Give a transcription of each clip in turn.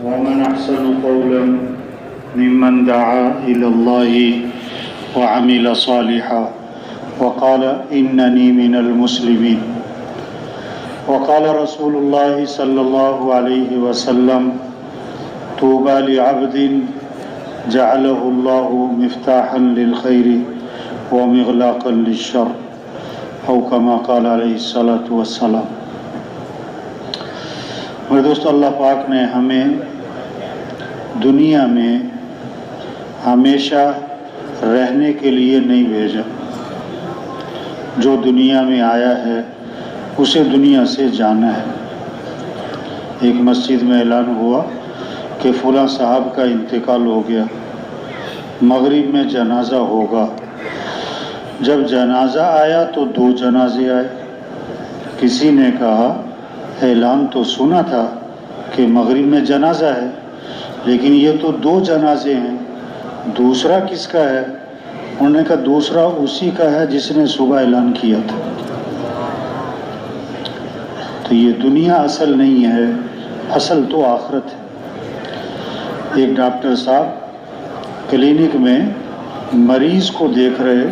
ومن أحسن قولا ممن دعا إلى الله وعمل صالحا وقال إنني من المسلمين وقال رسول الله صلى الله عليه وسلم طوبى لعبد جعله الله مفتاحا للخير ومغلاقا للشر او كما قال علیہ الصلوۃ والسلام۔ میرے دوستو، اللہ پاک نے ہمیں دنیا میں ہمیشہ رہنے کے لیے نہیں بھیجا۔ جو دنیا میں آیا ہے اسے دنیا سے جانا ہے۔ ایک مسجد میں اعلان ہوا کہ فلاں صاحب کا انتقال ہو گیا، مغرب میں جنازہ ہوگا۔ جب جنازہ آیا تو 2 جنازے آئے۔ کسی نے کہا اعلان تو سنا تھا کہ مغرب میں جنازہ ہے، لیکن یہ تو 2 جنازے ہیں، دوسرا کس کا ہے؟ انہوں نے کہا دوسرا اسی کا ہے جس نے صبح اعلان کیا تھا۔ تو یہ دنیا اصل نہیں ہے، اصل تو آخرت ہے۔ ایک ڈاکٹر صاحب کلینک میں مریض کو دیکھ رہے،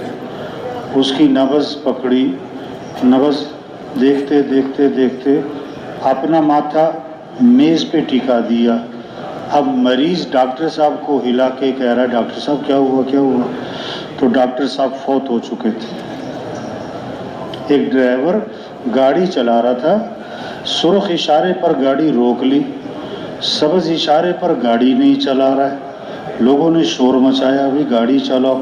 اس کی نبض پکڑی، نبض دیکھتے دیکھتے دیکھتے اپنا ماتھا میز پہ ٹکا دیا۔ اب مریض ڈاکٹر صاحب کو ہلا کے کہہ رہا ہے ڈاکٹر صاحب کیا ہوا کیا ہوا؟ تو ڈاکٹر صاحب فوت ہو چکے تھے۔ ایک ڈرائیور گاڑی چلا رہا تھا، سرخ اشارے پر گاڑی روک لی، سبز اشارے پر گاڑی نہیں چلا رہا ہے۔ لوگوں نے شور مچایا ابھی گاڑی چلاؤ۔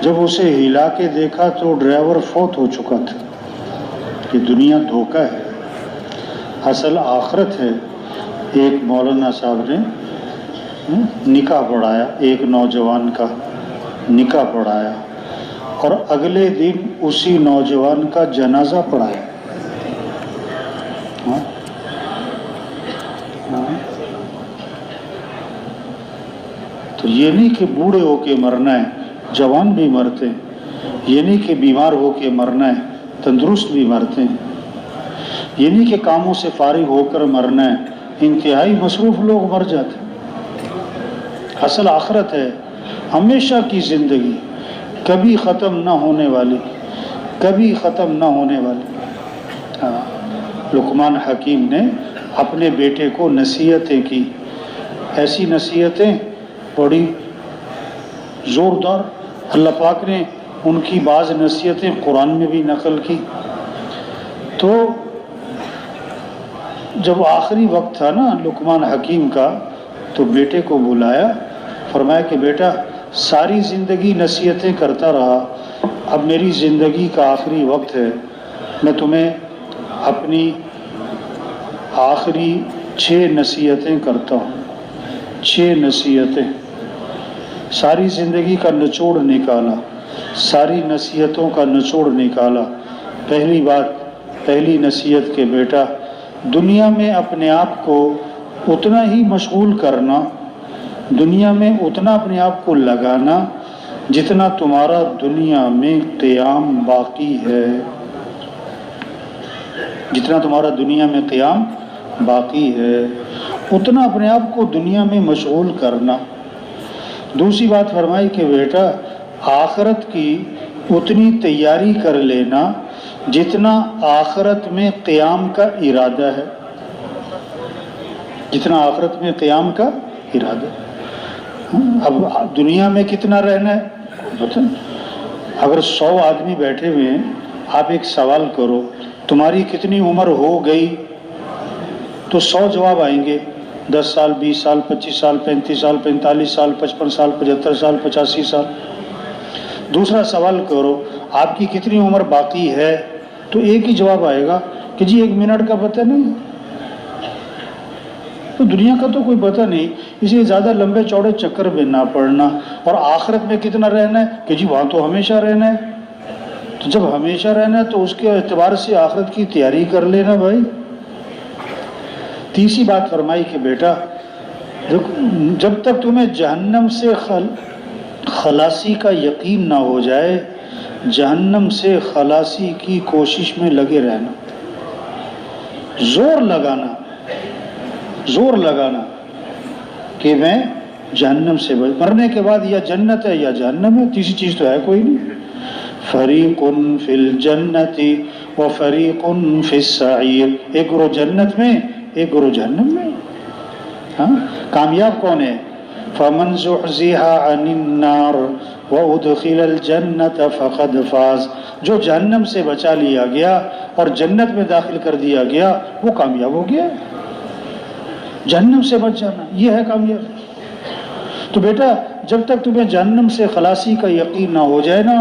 جب اسے ہلا کے دیکھا تو ڈرائیور فوت ہو چکا تھا۔ کہ دنیا دھوکہ ہے، اصل آخرت ہے۔ ایک مولانا صاحب نے نکاح پڑھایا، ایک نوجوان کا نکاح پڑھایا اور اگلے دن اسی نوجوان کا جنازہ پڑھایا۔ تو یہ نہیں کہ بوڑھے ہو کے مرنا ہے، جوان بھی مرتے ہیں۔ یہ نہیں کہ بیمار ہو کے مرنا ہے، تندرست بھی مرتے ہیں۔ یہ نہیں کہ کاموں سے فارغ ہو کر مرنا ہے، انتہائی مصروف لوگ مر جاتے ہیں۔ اصل آخرت ہے، ہمیشہ کی زندگی، کبھی ختم نہ ہونے والی، کبھی ختم نہ ہونے والی۔ لقمان حکیم نے اپنے بیٹے کو نصیحتیں کی، ایسی نصیحتیں بڑی زوردار۔ اللہ پاک نے ان کی بعض نصیحتیں قرآن میں بھی نقل کی۔ تو جب آخری وقت تھا نا لقمان حکیم کا، تو بیٹے کو بلایا، فرمایا کہ بیٹا ساری زندگی نصیحتیں کرتا رہا، اب میری زندگی کا آخری وقت ہے، میں تمہیں اپنی آخری 6 نصیحتیں کرتا ہوں۔ 6 نصیحتیں، ساری زندگی کا نچوڑ نکالا، ساری نصیحتوں کا نچوڑ نکالا۔ پہلی بات، پہلی نصیحت کہ بیٹا دنیا میں اپنے آپ کو اتنا ہی مشغول کرنا، دنیا میں اتنا اپنے آپ کو لگانا جتنا تمہارا دنیا میں قیام باقی ہے، جتنا تمہارا دنیا میں قیام باقی ہے اتنا اپنے آپ کو دنیا میں مشغول کرنا۔ دوسری بات فرمائی کہ بیٹا آخرت کی اتنی تیاری کر لینا جتنا آخرت میں قیام کا ارادہ ہے، جتنا آخرت میں قیام کا ارادہ ہے۔ اب دنیا میں کتنا رہنا ہے بتائیں؟ اگر 100 آدمی بیٹھے ہوئے ہیں، آپ ایک سوال کرو تمہاری کتنی عمر ہو گئی، تو 100 جواب آئیں گے، 10 سال، 20 سال، 25 سال، 35 سال، 45 سال، 55 سال، 75 سال، 85 سال۔ دوسرا سوال کرو آپ کی کتنی عمر باقی ہے، تو ایک ہی جواب آئے گا کہ جی 1 منٹ کا پتہ نہیں۔ تو دنیا کا تو کوئی پتہ نہیں، اس لیے زیادہ لمبے چوڑے چکر میں نہ پڑنا۔ اور آخرت میں کتنا رہنا ہے کہ جی وہاں تو ہمیشہ رہنا ہے، تو جب ہمیشہ رہنا ہے تو اس کے اعتبار سے آخرت کی تیاری کر لینا بھائی۔ تیسری بات فرمائی کہ بیٹا جب تک تمہیں جہنم سے خلاصی کا یقین نہ ہو جائے، جہنم سے خلاصی کی کوشش میں لگے رہنا، زور لگانا، زور لگانا۔ کہ میں جہنم سے مرنے کے بعد یا جنت ہے یا جہنم ہے، تیسری چیز تو ہے کوئی نہیں۔ فریق فی الجنت و فریق فی السعیر، ایک گروہ جنت میں ایک گروہ جہنم میں۔ ہاں، کامیاب کون ہے؟ فمن زحزح عن النار وادخل الجنت فقد فاز، جو جہنم سے بچا لیا گیا اور جنت میں داخل کر دیا گیا وہ کامیاب ہو گیا۔ جہنم سے بچ جانا یہ ہے کامیابی۔ تو بیٹا جب تک تمہیں جہنم سے خلاصی کا یقین نہ ہو جائے نا،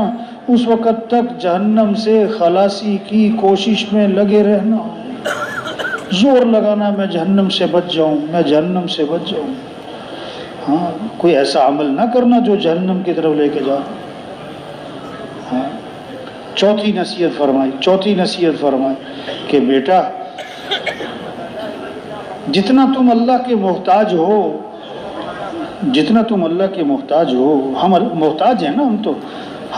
اس وقت تک جہنم سے خلاصی کی کوشش میں لگے رہنا، زور لگانا میں جہنم سے بچ جاؤں، میں جہنم سے بچ جاؤں۔ ہاں، کوئی ایسا عمل نہ کرنا جو جہنم کی طرف لے کے جا۔ ہاں، چوتھی نصیحت فرمائی کہ بیٹا جتنا تم اللہ کے محتاج ہو، جتنا تم اللہ کے محتاج ہو، ہم محتاج ہیں نا،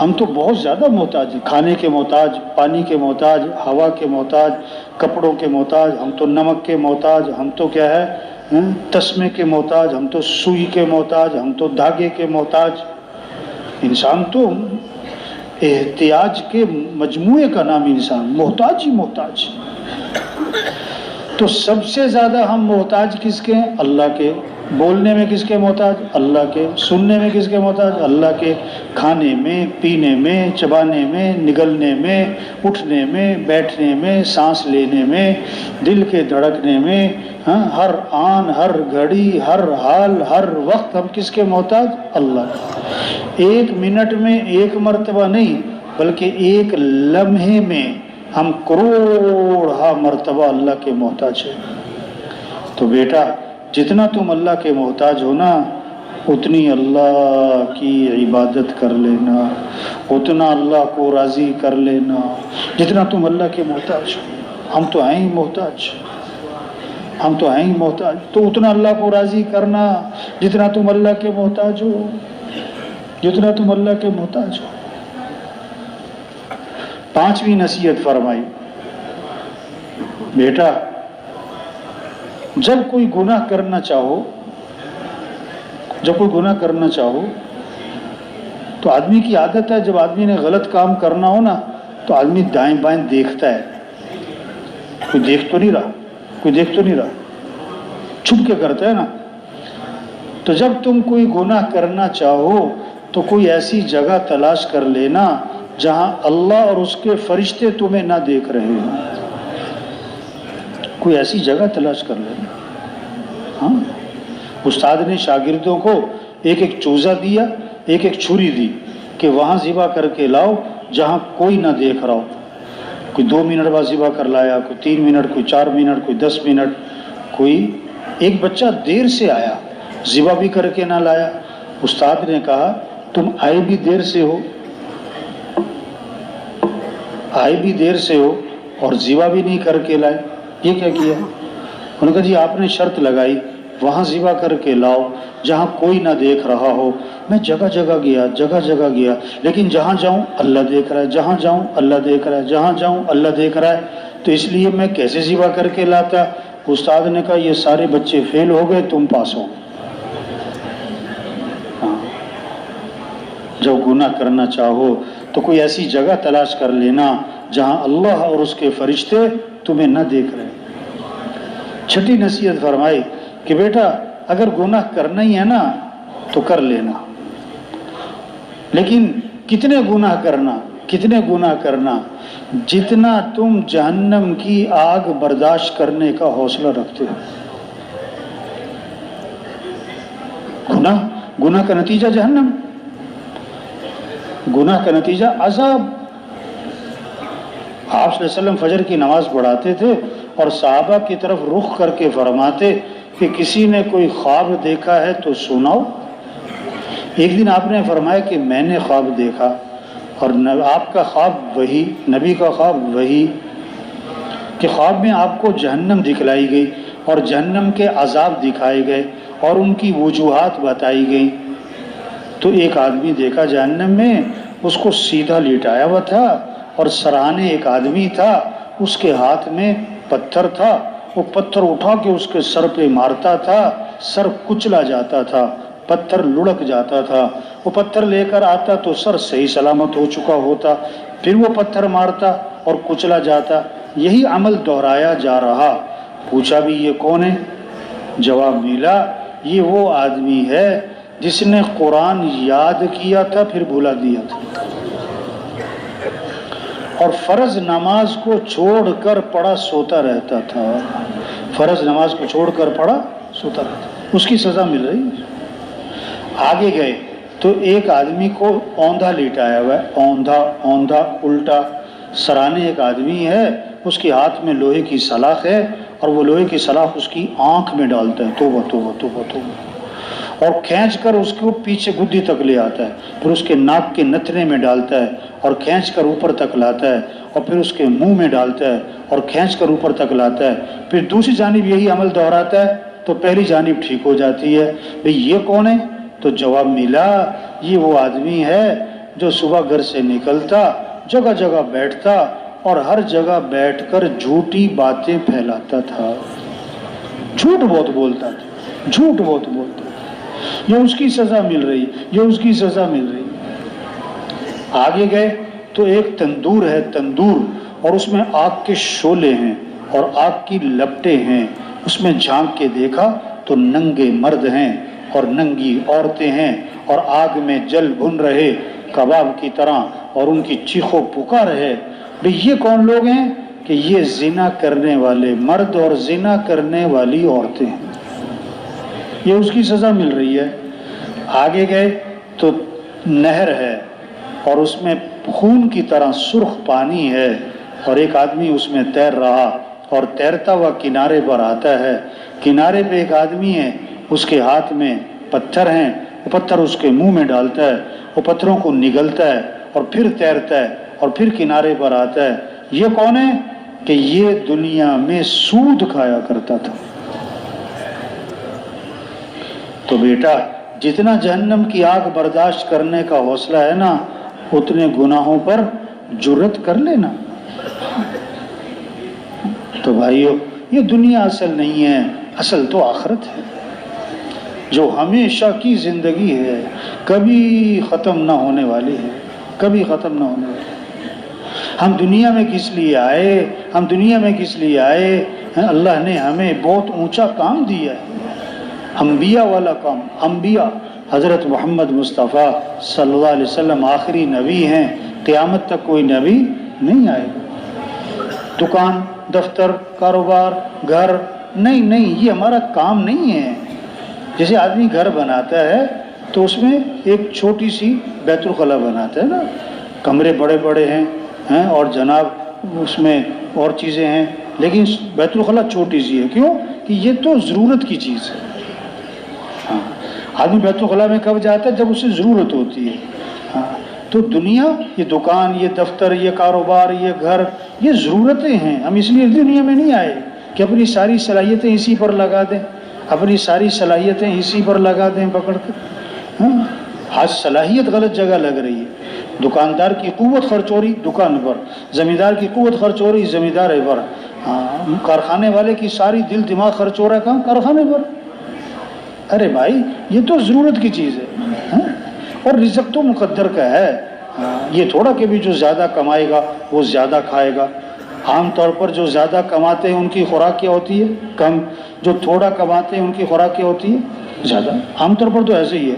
ہم تو بہت زیادہ محتاج ہیں، کھانے کے محتاج، پانی کے محتاج، ہوا کے محتاج، کپڑوں کے محتاج، ہم تو نمک کے محتاج، ہم تو کیا ہے تسمے کے محتاج، ہم تو سوئی کے محتاج، ہم تو دھاگے کے محتاج۔ انسان تو احتیاج کے مجموعے کا نام انسان، محتاج ہی محتاج۔ تو سب سے زیادہ ہم محتاج کس کے ہیں؟ اللہ کے۔ بولنے میں کس کے محتاج؟ اللہ کے۔ سننے میں کس کے محتاج؟ اللہ کے۔ کھانے میں، پینے میں، چبانے میں، نگلنے میں، اٹھنے میں، بیٹھنے میں، سانس لینے میں، دل کے دھڑکنے میں، ہر آن، ہر گھڑی، ہر حال، ہر وقت ہم کس کے محتاج؟ اللہ کے۔ ایک منٹ میں ایک مرتبہ نہیں بلکہ ایک لمحے میں ہم کروڑ مرتبہ اللہ کے محتاج ہیں۔ تو بیٹا جتنا تم اللہ کے محتاج ہو نا، اتنی اللہ کی عبادت کر لینا، اتنا اللہ کو راضی کر لینا جتنا تم اللہ کے محتاج ہو۔ ہم تو ہیں ہی محتاج، ہم تو ہیں ہی محتاج، تو اتنا اللہ کو راضی کرنا جتنا تم اللہ کے محتاج ہو، جتنا تم اللہ کے محتاج ہو۔ پانچویں نصیحت فرمائی، بیٹا جب کوئی گناہ کرنا چاہو تو آدمی کی عادت ہے، جب آدمی نے غلط کام کرنا ہو نا تو آدمی دائیں بائیں دیکھتا ہے، کوئی دیکھ تو نہیں رہا، چھپ کے کرتا ہے نا۔ تو جب تم کوئی گناہ کرنا چاہو تو کوئی ایسی جگہ تلاش کر لینا جہاں اللہ اور اس کے فرشتے تمہیں نہ دیکھ رہے ہوں، کوئی ایسی جگہ تلاش کر لینا۔ ہاں، استاد نے شاگردوں کو ایک ایک چوزا دیا، ایک ایک چھری دی کہ وہاں ذبح کر کے لاؤ جہاں کوئی نہ دیکھ رہا ہو۔ کوئی 2 منٹ بعد ذبح کر لایا، کوئی 3 منٹ، کوئی 4 منٹ، کوئی 10 منٹ، کوئی ایک بچہ دیر سے آیا، ذبح بھی کر کے نہ لایا۔ استاد نے کہا تم آئے بھی دیر سے ہو اور ذبح بھی نہیں کر کے لائے، یہ کیا کیا؟ انہوں نے کہا جی آپ نے شرط لگائی وہاں ذبح کر کے لاؤ جہاں کوئی نہ دیکھ رہا ہو۔ میں جگہ جگہ گیا لیکن جہاں جاؤں اللہ دیکھ رہا ہے، جہاں جاؤں اللہ دیکھ رہا ہے، جہاں جاؤں اللہ دیکھ رہا ہے، تو اس لیے میں کیسے ذبح کر کے لاتا؟ استاد نے کہا یہ سارے بچے فیل ہو گئے، تم پاس ہو۔ جب گناہ کرنا چاہو تو کوئی ایسی جگہ تلاش کر لینا جہاں اللہ اور اس کے فرشتے تمہیں نہ دیکھ رہے۔ چھٹی نصیحت فرمائی کہ بیٹا اگر گناہ کرنا ہی ہے نا تو کر لینا، لیکن کتنے گناہ کرنا جتنا تم جہنم کی آگ برداشت کرنے کا حوصلہ رکھتے ہو۔ گناہ کا نتیجہ جہنم، گناہ کا نتیجہ عذاب۔ آپ صلی اللہ علیہ وسلم فجر کی نماز پڑھاتے تھے اور صحابہ کی طرف رخ کر کے فرماتے کہ کسی نے کوئی خواب دیکھا ہے تو سناؤ۔ ایک دن آپ نے فرمایا کہ میں نے خواب دیکھا، اور آپ کا خواب وہی، نبی کا خواب وہی، کہ خواب میں آپ کو جہنم دکھلائی گئی اور جہنم کے عذاب دکھائے گئے اور ان کی وجوہات بتائی گئی۔ تو ایک آدمی دیکھا جہنم میں، اس کو سیدھا لیٹایا ہوا تھا اور سراہنے ایک آدمی تھا، اس کے ہاتھ میں پتھر تھا، وہ پتھر اٹھا کے اس کے سر پہ مارتا تھا سر کچلا جاتا تھا، پتھر لڑک جاتا تھا، وہ پتھر لے کر آتا تو سر صحیح سلامت ہو چکا ہوتا، پھر وہ پتھر مارتا اور کچلا جاتا، یہی عمل دہرایا جا رہا۔ پوچھا بھی یہ کون ہے؟ جواب ملا یہ وہ آدمی ہے جس نے قرآن یاد کیا تھا پھر بھلا دیا تھا، اور فرض نماز کو چھوڑ کر پڑھا سوتا رہتا تھا، فرض نماز کو چھوڑ کر پڑھا سوتا رہتا، اس کی سزا مل رہی ہے۔ آگے گئے تو ایک آدمی کو اوندھا لیٹایا ہوا ہے، اوندھا الٹا سرانے ایک آدمی ہے، اس کے ہاتھ میں لوہے کی سلاخ ہے اور وہ لوہے کی سلاخ اس کی آنکھ میں ڈالتا ہے، توبہ توبہ توبہ توبہ، اور کھینچ کر اس کو پیچھے گدی تک لے آتا ہے، پھر اس کے ناک کے نتنے میں ڈالتا ہے اور کھینچ کر اوپر تک لاتا ہے، اور پھر اس کے منہ میں ڈالتا ہے اور کھینچ کر اوپر تک لاتا ہے، پھر دوسری جانب یہی عمل دہراتا ہے تو پہلی جانب ٹھیک ہو جاتی ہے۔ بھئی یہ کون ہے؟ تو جواب ملا یہ وہ آدمی ہے جو صبح گھر سے نکلتا، جگہ جگہ بیٹھتا اور ہر جگہ بیٹھ کر جھوٹی باتیں پھیلاتا تھا، جھوٹ بہت بولتا تھا، جھوٹ بہت بولتا تھا، یہ اس کی سزا مل رہی، یہ اس کی سزا مل رہی۔ آگے گئے تو ایک تندور ہے، تندور، اور اس میں آگ کے شعلے ہیں اور آگ کی لپٹیں ہیں، اس میں جھانک کے دیکھا تو ننگے مرد ہیں اور ننگی عورتیں ہیں اور آگ میں جل بھن رہے کباب کی طرح، اور ان کی چیخ و پکار ہے۔ بھئی یہ کون لوگ ہیں؟ کہ یہ زنا کرنے والے مرد اور زنا کرنے والی عورتیں ہیں، یہ اس کی سزا مل رہی ہے۔ آگے گئے تو نہر ہے اور اس میں خون کی طرح سرخ پانی ہے، اور ایک آدمی اس میں تیر رہا اور تیرتا ہوا کنارے پر آتا ہے، کنارے پہ ایک آدمی ہے، اس کے ہاتھ میں پتھر ہیں، وہ پتھر اس کے منہ میں ڈالتا ہے، وہ پتھروں کو نگلتا ہے اور پھر تیرتا ہے اور پھر کنارے پر آتا ہے۔ یہ کون ہے؟ کہ یہ دنیا میں سود کھایا کرتا تھا۔ تو بیٹا جتنا جہنم کی آگ برداشت کرنے کا حوصلہ ہے نا، اتنے گناہوں پر جرت کر لینا۔ تو بھائیو یہ دنیا اصل نہیں ہے، اصل تو آخرت ہے، جو ہمیشہ کی زندگی ہے، کبھی ختم نہ ہونے والی ہے، کبھی ختم نہ ہونے والی ہے۔ ہم دنیا میں کس لیے آئے؟ ہم دنیا میں کس لیے آئے؟ اللہ نے ہمیں بہت اونچا کام دیا ہے، انبیاء والا کام۔ انبیاء حضرت محمد مصطفیٰ صلی اللہ علیہ وسلم آخری نبی ہیں، قیامت تک کوئی نبی نہیں آئے گا۔ دکان، دفتر، کاروبار، گھر، نہیں، یہ ہمارا کام نہیں ہے۔ جیسے آدمی گھر بناتا ہے تو اس میں ایک چھوٹی سی بیت الخلا بناتا ہے نا، کمرے بڑے بڑے ہیں اور جناب اس میں اور چیزیں ہیں، لیکن بیت الخلا چھوٹی سی ہے، کیوں؟ کہ یہ تو ضرورت کی چیز ہے۔ ہاں، آدمی بیت الخلا میں کب جاتا ہے؟ جب اسے ضرورت ہوتی ہے۔ ہاں، تو دنیا، یہ دکان، یہ دفتر، یہ کاروبار، یہ گھر، یہ ضرورتیں ہیں۔ ہم اس لیے دنیا میں نہیں آئے کہ اپنی ساری صلاحیتیں اسی پر لگا دیں، اپنی ساری صلاحیتیں اسی پر لگا دیں پکڑ کر۔ آج صلاحیت غلط جگہ لگ رہی ہے۔ دکاندار کی قوت خرچ ہو رہی دکان پر، زمیندار کی قوت خرچ ہو رہی زمیندار پر، کارخانے والے کی ساری دل دماغ خرچ ہو رہا ہے کہاں؟ کارخانے پر۔ ارے بھائی یہ تو ضرورت کی چیز ہے، اور رزق تو مقدر کا ہے۔ یہ تھوڑا کہ بھی جو زیادہ کمائے گا وہ زیادہ کھائے گا۔ عام طور پر جو زیادہ کماتے ہیں ان کی خوراک کیا ہوتی ہے؟ کم۔ جو تھوڑا کماتے ہیں ان کی خوراک کیا ہوتی ہے؟ زیادہ۔ عام طور پر تو ایسے ہی ہے۔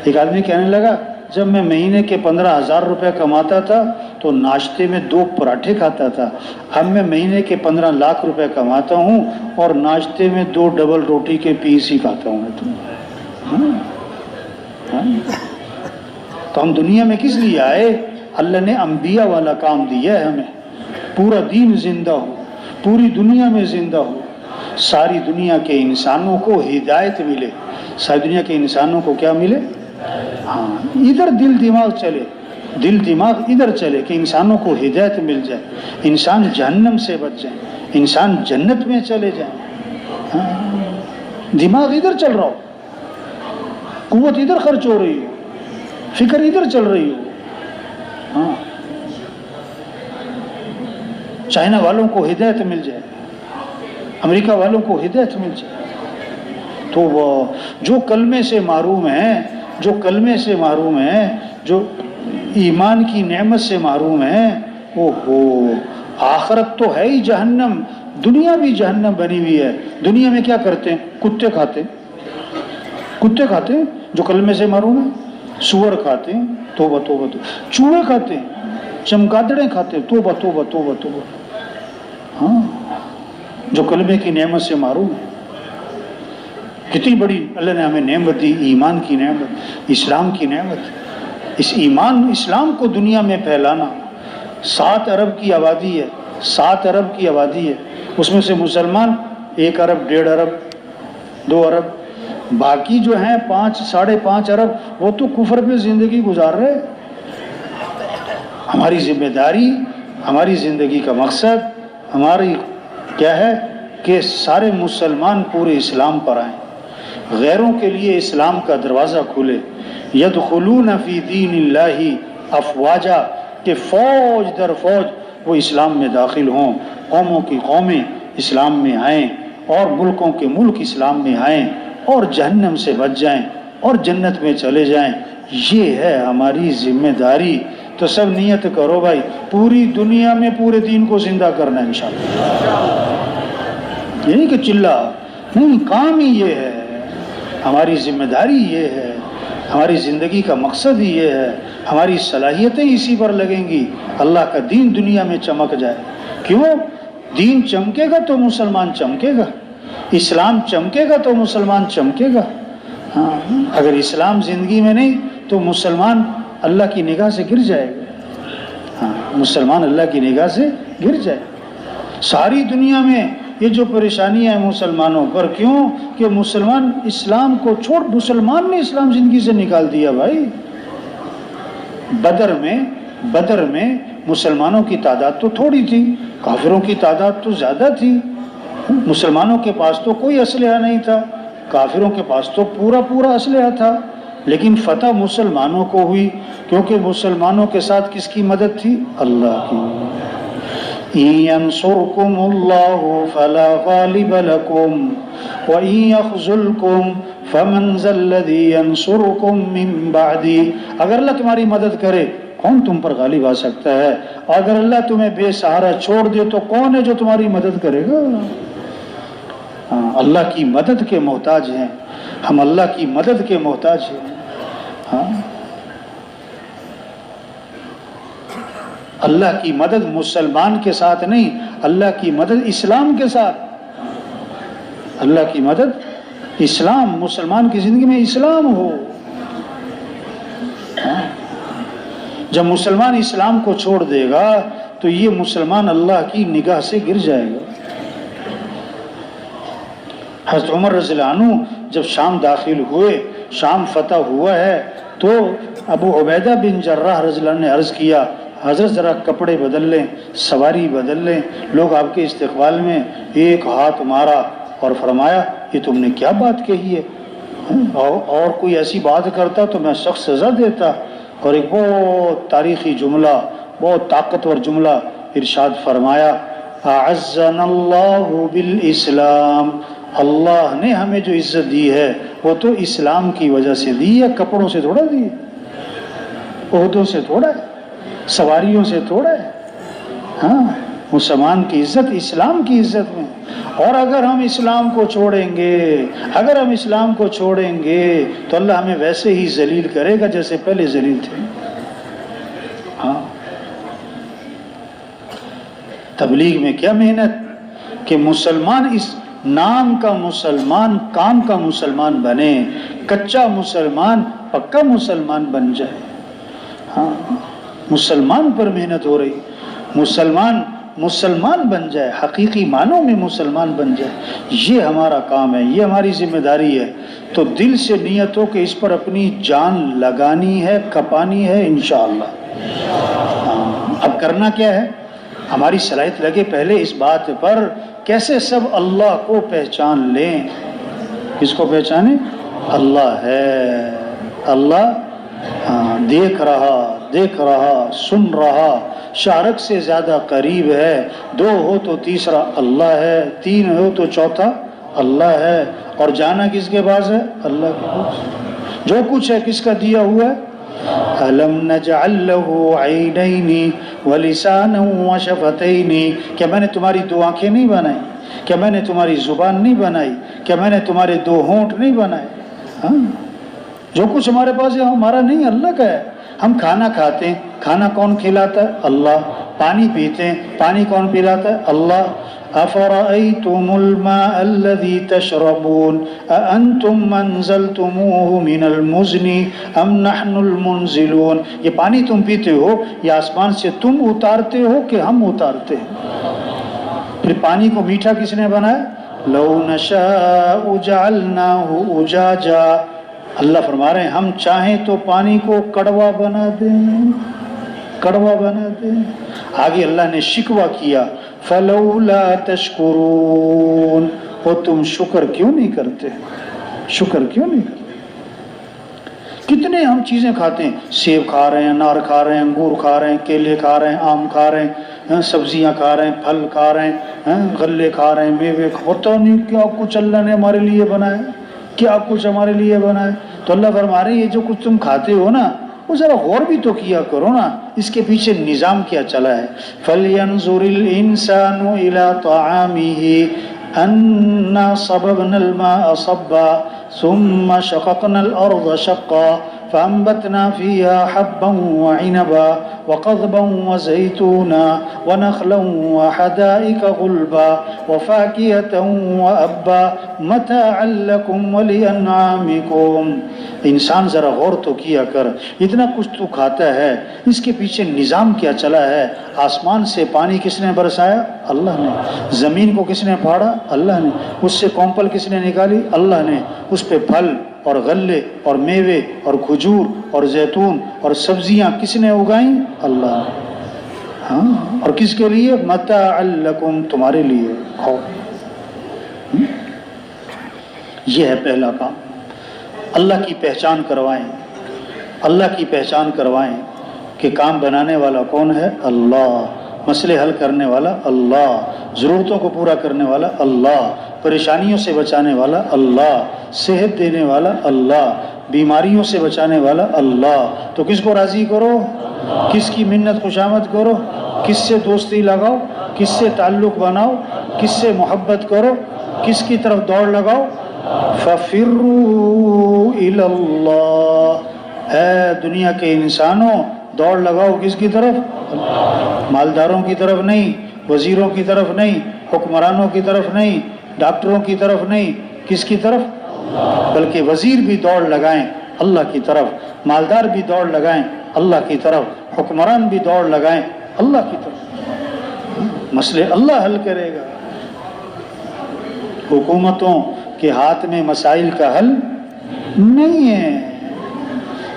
ایک آدمی کہنے لگا جب میں مہینے کے 15,000 روپے کماتا تھا تو ناشتے میں 2 پراٹھے کھاتا تھا، اب میں مہینے کے 15 لاکھ روپے کماتا ہوں اور ناشتے میں 2 ڈبل روٹی کے پیس ہی کھاتا ہوں میں۔ تو ہم دنیا میں کس لیے آئے؟ اللہ نے انبیاء والا کام دیا ہے ہمیں، پورا دین زندہ ہو، پوری دنیا میں زندہ ہو، ساری دنیا کے انسانوں کو ہدایت ملے، ساری دنیا کے انسانوں کو کیا ملے؟ ہاں، ادھر دل دماغ چلے، دل دماغ ادھر چلے کہ انسانوں کو ہدایت مل جائے، انسان جہنم سے بچ جائیں، انسان جنت میں چلے جائیں۔ دماغ ادھر چل رہا ہو، قوت ادھر خرچ ہو رہی ہو، فکر ادھر چل رہی ہو، چائنا والوں کو ہدایت مل جائے، امریکہ والوں کو ہدایت مل جائے، تو وہ جو کلمے سے محروم ہیں، جو کلمے سے محروم ہیں، جو ایمان کی نعمت سے محروم ہیں، آخرت تو ہے ہی جہنم، دنیا بھی جہنم بنی ہوئی ہے۔ دنیا میں کیا کرتے ہیں؟ کتے کھاتے ہیں جو کلمے سے محروم ہیں، سور کھاتے ہیں، توبہ توبہ توبہ، چوہے کھاتے ہیں، چمگادڑیں کھاتے ہیں، توبہ توبہ توبہ توبہ، ہاں، جو کلمے کی نعمت سے محروم ہے۔ کتنی بڑی اللہ نے ہمیں نعمت دی، ایمان کی نعمت، اسلام کی نعمت۔ اس ایمان اسلام کو دنیا میں پھیلانا، 7 ارب کی آبادی ہے، 7 ارب کی آبادی ہے، اس میں سے مسلمان 1 ارب 1.5 ارب 2 ارب، باقی جو ہیں 5 ساڑھے 5 ارب وہ تو کفر پہ زندگی گزار رہے۔ ہماری ذمہ داری، ہماری زندگی کا مقصد ہماری کیا ہے کہ سارے مسلمان پورے اسلام پر آئیں، غیروں کے لیے اسلام کا دروازہ کھلے، یدخلون فی دین اللہ افواجا، کہ فوج در فوج وہ اسلام میں داخل ہوں، قوموں کی قومیں اسلام میں آئیں اور ملکوں کے ملک اسلام میں آئیں اور جہنم سے بچ جائیں اور جنت میں چلے جائیں۔ یہ ہے ہماری ذمہ داری۔ تو سب نیت کرو بھائی، پوری دنیا میں پورے دین کو زندہ کرنا ہے انشاءاللہ۔ یہ نہیں کہ چلا نہیں، کام ہی یہ ہے، ہماری ذمہ داری یہ ہے، ہماری زندگی کا مقصد ہی یہ ہے، ہماری صلاحیتیں اسی پر لگیں گی، اللہ کا دین دنیا میں چمک جائے۔ کیوں؟ دین چمکے گا تو مسلمان چمکے گا، اسلام چمکے گا تو مسلمان چمکے گا۔ ہاں، اگر اسلام زندگی میں نہیں تو مسلمان اللہ کی نگاہ سے گر جائے گا۔ ہاں، مسلمان اللہ کی نگاہ سے گر جائے گا۔ ساری دنیا میں یہ جو پریشانی ہے مسلمانوں پر، کیوں کہ مسلمان اسلام کو چھوڑ، مسلمان نے اسلام زندگی سے نکال دیا بھائی۔ بدر میں مسلمانوں کی تعداد تو تھوڑی تھی، کافروں کی تعداد تو زیادہ تھی۔ مسلمانوں کے پاس تو کوئی اسلحہ نہیں تھا، کافروں کے پاس تو پورا اسلحہ تھا، لیکن فتح مسلمانوں کو ہوئی، کیونکہ مسلمانوں کے ساتھ کس کی مدد تھی؟ اللہ کی۔ إِن يَنْصُرْكُمُ اللَّهُ فَلَا غَالِبَ لَكُمْ وَإِن يَخْذُلْكُمْ فَمَنْ ذَا الَّذِي يَنْصُرُكُمْ مِنْ بَعْدِهِ۔ اگر اللہ تمہاری مدد کرے کون تم پر غالب آ سکتا ہے؟ اور اگر اللہ تمہیں بے سہارا چھوڑ دے تو کون ہے جو تمہاری مدد کرے گا؟ اللہ کی مدد کے محتاج ہیں ہم، اللہ کی مدد کے محتاج ہیں۔ اللہ کی مدد مسلمان کے ساتھ نہیں، اللہ کی مدد اسلام کے ساتھ۔ اللہ کی مدد اسلام، مسلمان کی زندگی میں اسلام ہو۔ جب مسلمان اسلام کو چھوڑ دے گا تو یہ مسلمان اللہ کی نگاہ سے گر جائے گا۔ حضرت عمر رضی اللہ عنہ جب شام داخل ہوئے، شام فتح ہوا ہے، تو ابو عبیدہ بن جراح رضی اللہ عنہ نے عرض کیا، حضرت ذرا کپڑے بدل لیں، سواری بدل لیں۔ لوگ آپ کے استقبال میں ایک ہاتھ مارا اور فرمایا یہ تم نے کیا بات کہی ہے، اور کوئی ایسی بات کرتا تو میں سخت سزا دیتا۔ اور ایک بہت تاریخی جملہ، بہت طاقتور جملہ ارشاد فرمایا، اعزنا اللہ بالاسلام، اللہ نے ہمیں جو عزت دی ہے وہ تو اسلام کی وجہ سے دی ہے، کپڑوں سے تھوڑا دی ہے، عہدوں سے تھوڑا ہے، سواریوں سے تھوڑا ہے۔ ہاں، مسلمان کی عزت اسلام کی عزت میں۔ اور اگر ہم اسلام کو چھوڑیں گے تو اللہ ہمیں ویسے ہی ذلیل کرے گا جیسے پہلے ذلیل تھے۔ ہاں، تبلیغ میں کیا محنت کہ مسلمان اس نام کا مسلمان، کام کا مسلمان بنے، کچا مسلمان پکا مسلمان بن جائے۔ ہاں، مسلمان پر محنت ہو رہی، مسلمان بن جائے، حقیقی معنوں میں مسلمان بن جائے۔ یہ ہمارا کام ہے، یہ ہماری ذمہ داری ہے۔ تو دل سے نیت ہو کہ اس پر اپنی جان لگانی ہے، کپانی ہے انشاءاللہ۔ اب کرنا کیا ہے؟ ہماری صلاحیت لگے پہلے اس بات پر کیسے سب اللہ کو پہچان لیں۔ کس کو پہچانیں؟ اللہ ہے، اللہ دیکھ رہا، سن رہا، شارک سے زیادہ قریب ہے، 2 ہو تو تیسرا اللہ ہے، 3 ہو تو چوتھا اللہ ہے، اور جانا کس کے پاس ہے؟ اللہ کے پاس۔ جو کچھ ہے کس کا دیا ہوا ہے؟ أَلَمْ نَجْعَلْ لَهُ عَيْنَيْنِ وَلِسَانًا وَشَفَتَيْنِ، کیا میں نے تمہاری دو آنکھیں نہیں بنائی؟ کیا میں نے تمہاری زبان نہیں بنائی؟ کیا میں نے تمہارے دو ہونٹ نہیں بنائے؟ ہاں، جو کچھ ہمارے پاس ہے ہمارا نہیں، اللہ کا ہے۔ ہم کھانا کھاتے ہیں، کھانا کون کھلاتا ہے؟ اللہ۔ پانی پیتے ہیں، پانی کون پلاتا ہے؟ اللہ۔ أَفَرَأَيْتُمُ الْمَاءَ الَّذِي تَشْرَبُونَ أَأَنْتُمْ أَنزَلْتُمُوهُ مِنَ الْمُزْنِ أَمْ نَحْنُ الْمُنزِلُونَ، یہ پانی تم پیتے ہو یہ آسمان سے تم اتارتے ہو کہ ہم اتارتے ہیں؟ پھر پانی کو میٹھا کس نے بنایا؟ لَوْ نَشَاءُ جَعَلْنَاهُ أُجَاجًا، اللہ فرما رہے ہیں ہم چاہیں تو پانی کو کڑوا بنا دیں، کڑوا بنا دیں۔ آگے اللہ نے شکوہ کیا، فَلَوْلَا تَشْكُرُونَ، وہ تم شکر کیوں نہیں کرتے؟ شکر کیوں نہیں کرتے؟ کتنے ہم چیزیں کھاتے ہیں، سیب کھا رہے ہیں، انار کھا رہے ہیں، انگور کھا رہے ہیں، کیلے کھا رہے ہیں، آم کھا رہے ہیں، سبزیاں کھا رہے ہیں، پھل کھا رہے ہیں، غلے کھا رہے ہیں، میوے، پتہ نہیں کیا کچھ اللہ نے ہمارے لیے بنایا، کیا کچھ ہمارے لیے بنایا۔ تو اللہ فرما رہے ہیں یہ جو کچھ تم کھاتے ہو نا وہ ذرا غور بھی تو کیا کرو نا، اس کے پیچھے نظام کیا چلا ہے۔ فَلْيَنْظُرِ الْإِنسَانُ إِلَىٰ طَعَامِهِ أَنَّا صَبَبْنَا الْمَاءَ صَبًّا ثُمَّ شَقَقْنَا الْأَرْضَ شَقًّا فَأَنبَتْنَا فِيهَا حَبًّا وَعِنَبًا وَقَضْبًا وَزَيْتُونًا وَنَخْلًا وَحَدَائِقَ غُلْبًا وَفَاكِهَةً وَأَبًّا مَتَاعًا لَكُمْ وَلِأَنْعَامِكُمْ۔ انسان ذرا غور تو کیا کر، اتنا کچھ تو کھاتا ہے، اس کے پیچھے نظام کیا چلا ہے۔ آسمان سے پانی کس نے برسایا؟ اللہ نے۔ زمین کو کس نے پھاڑا؟ اللہ نے۔ اس سے کونپل کس نے نکالی؟ اللہ نے۔ اس پہ پھل اور غلے اور میوے اور کھجور اور زیتون اور سبزیاں کس نے اگائیں؟ اللہ نے۔ ہاں، اور کس کے لیے؟ متاعا لکم، تمہارے لیے، کھاؤ۔ یہ ہے پہلا کام، اللہ کی پہچان کروائیں، اللہ کی پہچان کروائیں کہ کام بنانے والا کون ہے؟ اللہ۔ مسئلے حل کرنے والا اللہ، ضرورتوں کو پورا کرنے والا اللہ، پریشانیوں سے بچانے والا اللہ، صحت دینے والا اللہ، بیماریوں سے بچانے والا اللہ۔ تو کس کو راضی کرو؟ کس کی منت خوشامد کرو؟ کس سے دوستی لگاؤ؟ کس سے تعلق بناؤ؟ کس سے محبت کرو؟ کس کی طرف دوڑ لگاؤ؟ فَفِرُّوا إِلَى اللَّهِ، اے دنیا کے انسانوں دوڑ لگاؤ کس کی طرف؟ مالداروں کی طرف نہیں، وزیروں کی طرف نہیں، حکمرانوں کی طرف نہیں، ڈاکٹروں کی طرف نہیں، کس کی طرف؟ بلکہ وزیر بھی دوڑ لگائیں اللہ کی طرف، مالدار بھی دوڑ لگائیں اللہ کی طرف، حکمران بھی دوڑ لگائیں اللہ کی طرف۔ مسئلے اللہ حل کرے گا۔ حکومتوں کے ہاتھ میں مسائل کا حل نہیں ہے۔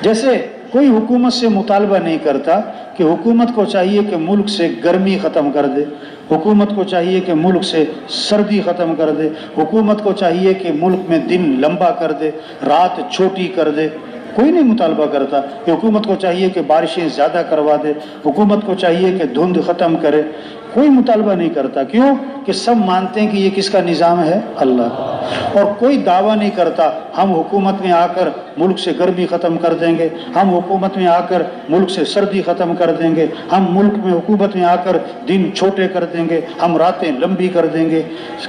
جیسے کوئی حکومت سے مطالبہ نہیں کرتا کہ حکومت کو چاہیے کہ ملک سے گرمی ختم کر دے، حکومت کو چاہیے کہ ملک سے سردی ختم کر دے، حکومت کو چاہیے کہ ملک میں دن لمبا کر دے، رات چھوٹی کر دے۔ کوئی نہیں مطالبہ کرتا کہ حکومت کو چاہیے کہ بارشیں زیادہ کروا دے، حکومت کو چاہیے کہ دھند ختم کرے۔ کوئی مطالبہ نہیں کرتا، کیوں کہ سب مانتے ہیں کہ یہ کس کا نظام ہے؟ اللہ کا۔ اور کوئی دعویٰ نہیں کرتا ہم حکومت میں آ کر ملک سے گرمی ختم کر دیں گے، ہم حکومت میں آ کر ملک سے سردی ختم کر دیں گے، ہم ملک میں حکومت میں آ کر دن چھوٹے کر دیں گے، ہم راتیں لمبی کر دیں گے۔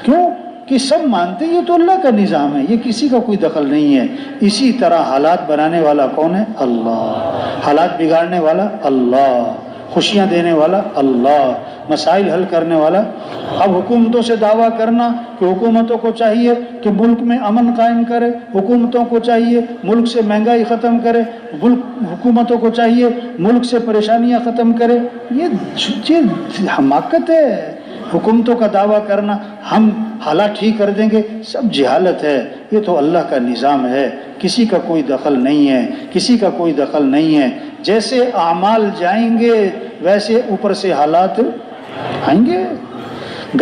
کیوں کہ سب مانتے ہیں یہ تو اللہ کا نظام ہے، یہ کسی کا کوئی دخل نہیں ہے۔ اسی طرح حالات بنانے والا کون ہے؟ اللہ۔ حالات بگاڑنے والا اللہ، خوشیاں دینے والا اللہ، مسائل حل کرنے والا۔ اب حکومتوں سے دعویٰ کرنا کہ حکومتوں کو چاہیے کہ ملک میں امن قائم کرے، حکومتوں کو چاہیے ملک سے مہنگائی ختم کرے، حکومتوں کو چاہیے ملک سے پریشانیاں ختم کرے، یہ حماقت ہے۔ حکومتوں کا دعویٰ کرنا ہم حالات ٹھیک کر دیں گے، سب جہالت ہے۔ یہ تو اللہ کا نظام ہے، کسی کا کوئی دخل نہیں ہے، کسی کا کوئی دخل نہیں ہے۔ جیسے اعمال جائیں گے ویسے اوپر سے حالات آئیں گے۔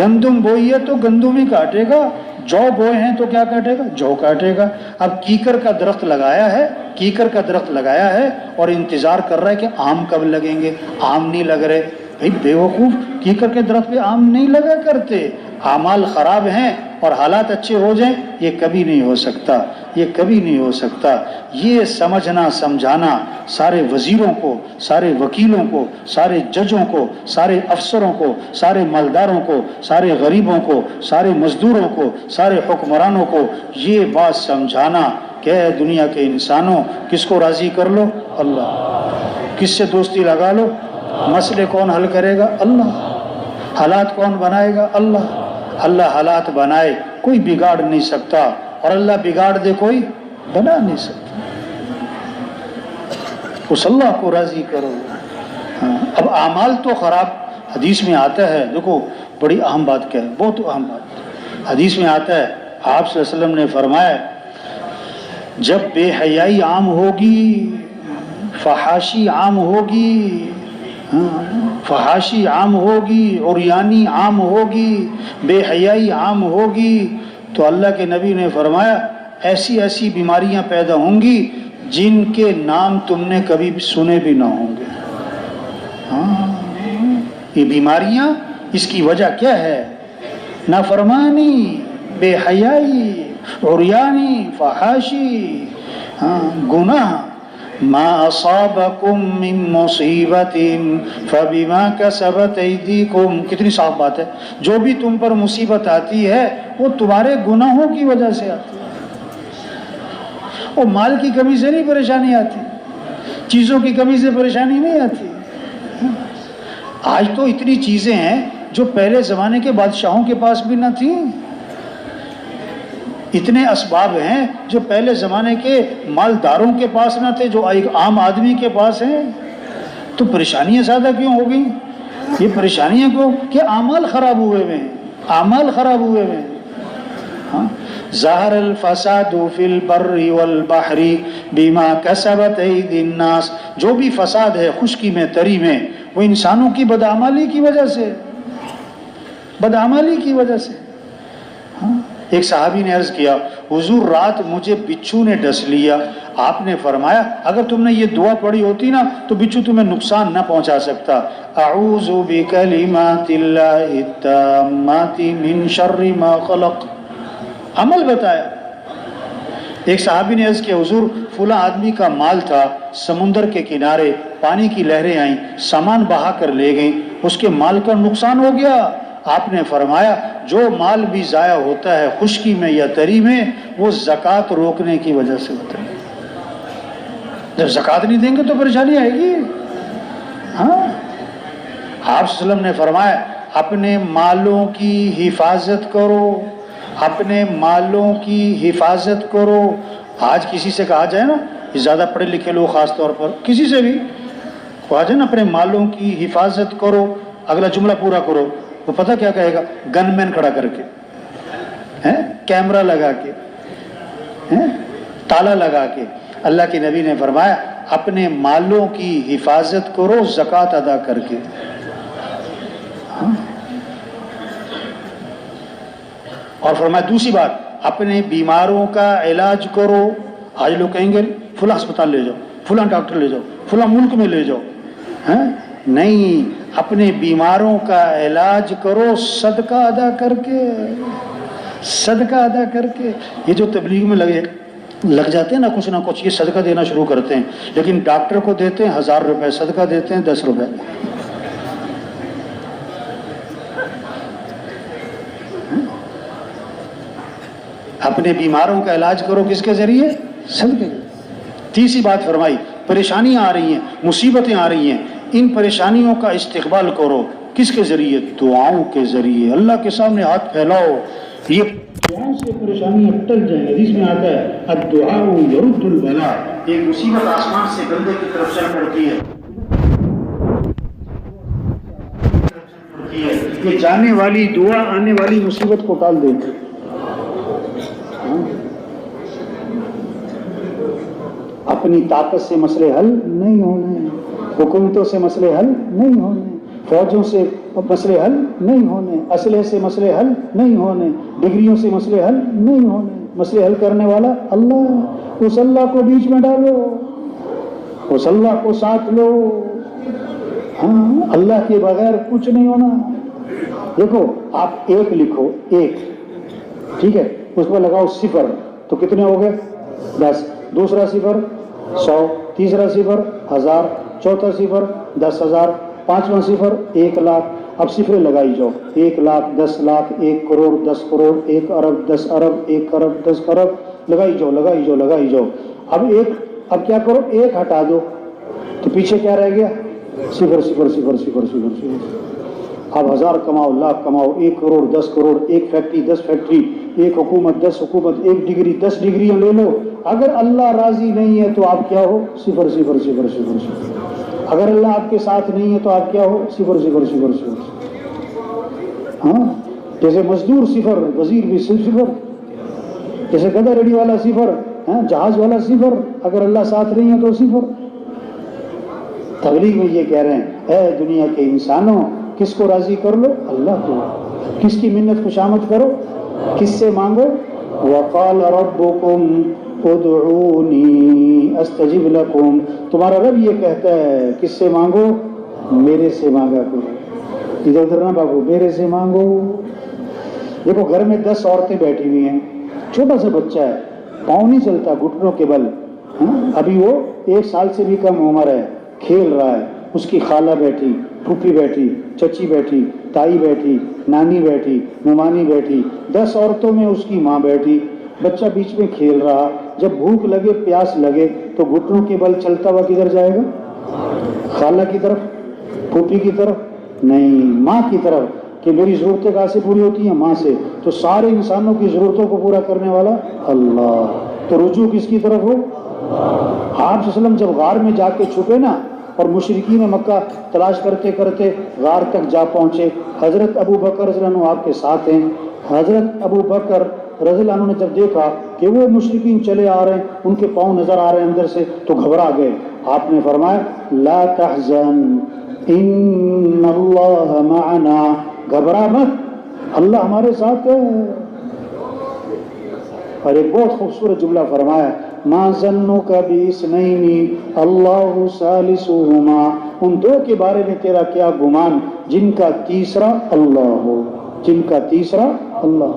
گندم بوئی ہے تو گندم ہی کاٹے گا، جو بوئے ہیں تو کیا کاٹے گا؟ جو کاٹے گا۔ اب کیکر کا درخت لگایا ہے، کیکر کا درخت لگایا ہے اور انتظار کر رہا ہے کہ آم کب لگیں گے، آم نہیں لگ رہے۔ بھائی بے وقوف، کیکر کے درخت پہ آم نہیں لگا کرتے۔ اعمال خراب ہیں اور حالات اچھے ہو جائیں، یہ کبھی نہیں ہو سکتا، یہ کبھی نہیں ہو سکتا۔ یہ سمجھنا سمجھانا سارے وزیروں کو، سارے وکیلوں کو، سارے ججوں کو، سارے افسروں کو، سارے مالداروں کو، سارے غریبوں کو، سارے مزدوروں کو، سارے حکمرانوں کو یہ بات سمجھانا کہ اے دنیا کے انسانوں، کس کو راضی کر لو؟ اللہ۔ کس سے دوستی لگا لو؟ مسئلے کون حل کرے گا؟ اللہ۔ حالات کون بنائے گا؟ اللہ۔ اللہ حالات بنائے، کوئی بگاڑ نہیں سکتا، اور اللہ بگاڑ دے، کوئی بنا نہیں سکتا۔ اس اللہ کو راضی کرو۔ اب اعمال تو خراب، حدیث میں آتا ہے، دیکھو بڑی اہم بات کیا ہے، بہت اہم بات حدیث میں آتا ہے، آپ صلی اللہ علیہ وسلم نے فرمایا جب بے حیائی عام ہوگی، فحاشی عام ہوگی، فحاشی عام ہوگی، عریانی عام ہوگی، بے حیائی عام ہوگی، تو اللہ کے نبی نے فرمایا ایسی ایسی بیماریاں پیدا ہوں گی جن کے نام تم نے کبھی بھی سنے بھی نہ ہوں گے۔ یہ بیماریاں، اس کی وجہ کیا ہے؟ نافرمانی، بے حیائی، عریانی، فحاشی، گناہ۔ ما اصابکم من مصیبت فبما کسبت ایدیکم، کتنی صاف بات ہے، جو بھی تم پر مصیبت آتی ہے وہ تمہارے گناہوں کی وجہ سے آتی ہے۔ وہ مال کی کمی سے نہیں پریشانی آتی، چیزوں کی کمی سے پریشانی نہیں آتی۔ آج تو اتنی چیزیں ہیں جو پہلے زمانے کے بادشاہوں کے پاس بھی نہ تھیں، اتنے اسباب ہیں جو پہلے زمانے کے مالداروں کے پاس نہ تھے، جو ایک عام آدمی کے پاس ہیں۔ تو پریشانیاں زیادہ کیوں ہو گئیں؟ یہ پریشانیاں کیوں؟ کہ اعمال خراب ہوئے ہیں، اعمال خراب ہوئے ہیں۔ ظہر الفساد فی البر والبحر بما کسبت ایدی الناس، جو بھی فساد ہے خشکی میں تری میں، وہ انسانوں کی بدعمالی کی وجہ سے، بدعمالی کی وجہ سے۔ ایک صحابی نے عرض کیا حضور رات مجھے بچھو نے ڈس لیا، آپ نے فرمایا اگر تم نے یہ دعا پڑھی ہوتی نا تو بچھو تمہیں نقصان نہ پہنچا سکتا، اعوذ بکلمات اللہ التامات من شر ما خلق۔ عمل بتایا۔ ایک صحابی نے عرض کیا حضور فلاں آدمی کا مال تھا، سمندر کے کنارے پانی کی لہریں آئیں، سامان بہا کر لے گئیں، اس کے مال کا نقصان ہو گیا۔ آپ نے فرمایا جو مال بھی ضائع ہوتا ہے خشکی میں یا تری میں، وہ زکوٰۃ روکنے کی وجہ سے ہوتا ہے۔ جب زکوٰۃ نہیں دیں گے تو پریشانی آئے گی۔ ہاں، آپ صلی اللہ علیہ وسلم نے فرمایا اپنے مالوں کی حفاظت کرو، اپنے مالوں کی حفاظت کرو۔ آج کسی سے کہا جائے نا، زیادہ پڑھے لکھے لوگ خاص طور پر، کسی سے بھی کہا جائے نا اپنے مالوں کی حفاظت کرو، اگلا جملہ پورا کرو، وہ پتہ کیا کہے گا؟ گن مین کھڑا کر کے، کیمرہ لگا کے، تالا لگا کے۔ اللہ کے نبی نے فرمایا اپنے مالوں کی حفاظت کرو زکوٰۃ ادا کر کے۔ اور فرمایا دوسری بات، اپنے بیماروں کا علاج کرو۔ آج لوگ کہیں گے فلاں اسپتال لے جاؤ، فلاں ڈاکٹر لے جاؤ، فلاں ملک میں لے جاؤ، نہیں، اپنے بیماروں کا علاج کرو صدقہ ادا کر کے، صدقہ ادا کر کے۔ یہ جو تبلیغ میں لگ جاتے ہیں نا کچھ نہ کچھ، یہ صدقہ دینا شروع کرتے ہیں، لیکن ڈاکٹر کو دیتے ہیں 1000 روپے، صدقہ دیتے ہیں 10 روپے۔ اپنے بیماروں کا علاج کرو کس کے ذریعے؟ صدقے۔ تیسری بات فرمائی پریشانیاں آ رہی ہیں، مصیبتیں آ رہی ہیں، ان پریشانیوں کا استقبال کرو کس کے ذریعے؟ دعاؤں کے ذریعے۔ اللہ کے سامنے ہاتھ پھیلاؤ، یہ دعاؤں سے پریشانیاں ٹل جائیں۔ حدیث میں آتا ہے الدعاء یرد البلاء، ایک مصیبت آسمان سے بندے کی طرف چل پڑتی ہے، یہ جانے والی دعا آنے والی مصیبت کو ٹال دیتی ہے۔ اپنی طاقت سے مسئلے حل نہیں ہونے، حکومتوں سے مسئلے حل نہیں ہونے، فوجوں سے مسئلے حل نہیں ہونے، اسلحے سے مسئلے حل نہیں ہونے، ڈگریوں سے مسئلے حل نہیں ہونے۔ مسئلے حل کرنے والا اللہ، اس اللہ کو بیچ میں ڈالو، اس اللہ کو ساتھ لو۔ ہاں، اللہ کے بغیر کچھ نہیں ہونا۔ دیکھو آپ ایک لکھو، ایک ٹھیک ہے، اس پر لگاؤ صفر تو کتنے ہو گئے؟ 10. دوسرا صفر 100، تیسرا صفر 1000، چوتھا صفر 10,000، پانچواں صفر 1,00,000. اب صفریں لگائی جاؤ، 1,00,000، 10,00,000، 1 کروڑ، 10 کروڑ، 1 ارب، 10 ارب، 1 ارب، 10 ارب، لگائی جاؤ لگائی جاؤ لگائی جاؤ. اب کیا کرو، 1 ہٹا دو تو پیچھے کیا رہ گیا؟ صفر صفر صفر صفر صفر صفر. اب 1000 کماؤ، لاکھ کماؤ، 1 کروڑ، 10 کروڑ، 1 فیکٹری، 10 فیکٹری، 1 حکومت، 10 حکومت، 1 ڈگری، 10 ڈگریاں لے لو. اگر اللہ راضی نہیں ہے تو آپ کیا ہو؟ صفر صفر صفر صفر صفر. اگر اللہ آپ کے ساتھ نہیں ہے تو آپ کیا ہو؟ صفر صفر صفر صفر. ہاں، جیسے مزدور صفر، وزیر بھی صفر، جیسے گدھا ریڈی والا صفر، جہاز والا صفر، اگر اللہ ساتھ نہیں ہے تو صفر. تبلیغ میں یہ کہہ رہے ہیں، اے دنیا کے انسانوں، کس کو راضی کر لو؟ اللہ کو. کس کی منت خوشامد کرو؟ کس سے مانگو؟ وقال ربکم ادعونی استجب لکم. تمہارا رب یہ کہتا ہے کس سے مانگو؟ میرے سے مانگا کرو. ادھر ادھر نہ بھاگو، میرے سے مانگو. دیکھو گھر میں 10 عورتیں بیٹھی ہوئی ہیں، چھوٹا سا بچہ ہے، پاؤں نہیں چلتا، گھٹنوں کے بل، ابھی وہ 1 سال سے بھی کم عمر ہے، کھیل رہا ہے. اس کی خالہ بیٹھی، پھوپھی بیٹھی، چچی بیٹھی، تائی بیٹھی، نانی بیٹھی، ممانی بیٹھی، 10 عورتوں میں اس کی ماں بیٹھی. بچہ بیچ میں کھیل رہا. جب بھوک لگے، پیاس لگے تو گھٹنوں کے بل چلتا ہوا کدھر جائے گا؟ خالہ کی طرف، پھوپھی کی طرف نہیں، ماں کی طرف. کہ میری ضرورتیں کہاں سے پوری ہوتی ہیں؟ ماں سے. تو سارے انسانوں کی ضرورتوں کو پورا کرنے والا اللہ. تو رجوع کس کی طرف ہو؟ آپ صلی اللہ علیہ وسلم جب غار میں جا کے چھپے نا، اور مشرکین مکہ تلاش کرتے کرتے غار تک جا پہنچے، حضرت ابو بکر رضی اللہ عنہ آپ کے ساتھ ہیں. حضرت ابو بکر رضی اللہ عنہ نے جب دیکھا کہ وہ مشرکین چلے آ رہے ہیں، ان کے پاؤں نظر آ رہے ہیں اندر سے، تو گھبرا گئے. آپ نے فرمایا لا تحزن ان اللہ معنا، گھبرا مت، اللہ ہمارے ساتھ ہے. اور ایک بہت خوبصورت جملہ فرمایا، ما ظنک باثنین اللہ ثالثہما. ان 2 کے بارے میں تیرا کیا گمان جن کا تیسرا اللہ ہو، جن کا تیسرا اللہ.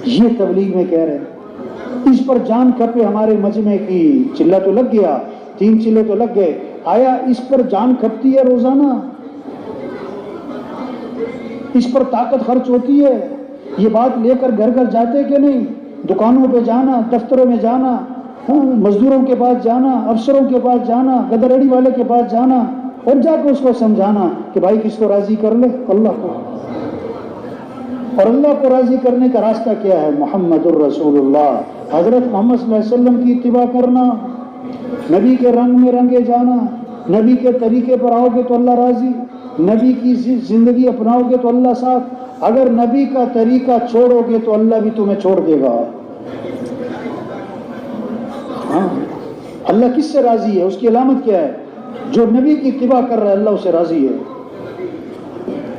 یہ تبلیغ میں کہہ رہے ہیں. اس پر جان کھپے ہمارے مجمع کی. چلہ تو لگ گیا، 3 چلے تو لگ گئے. آیا اس پر جان کھپتی ہے روزانہ؟ اس پر طاقت خرچ ہوتی ہے؟ یہ بات لے کر گھر گھر جاتے کہ نہیں؟ دکانوں پہ جانا، دفتروں میں جانا، مزدوروں کے پاس جانا، افسروں کے پاس جانا، گدریڑی والے کے پاس جانا، اور جا کے اس کو سمجھانا کہ بھائی کس کو راضی کر لے؟ اللہ کو. اور اللہ کو راضی کرنے کا راستہ کیا ہے؟ محمد الرسول اللہ. حضرت محمد صلی اللہ علیہ وسلم کی اتباع کرنا، نبی کے رنگ میں رنگے جانا. نبی کے طریقے پر آؤ گے تو اللہ راضی، نبی کی زندگی اپناؤ گے تو اللہ ساتھ. اگر نبی کا طریقہ چھوڑو گے تو اللہ بھی تمہیں چھوڑ دے گا. ہاں، اللہ کس سے راضی ہے؟ اس کی علامت کیا ہے؟ جو نبی کی اتباع کر رہا ہے اللہ اسے راضی ہے.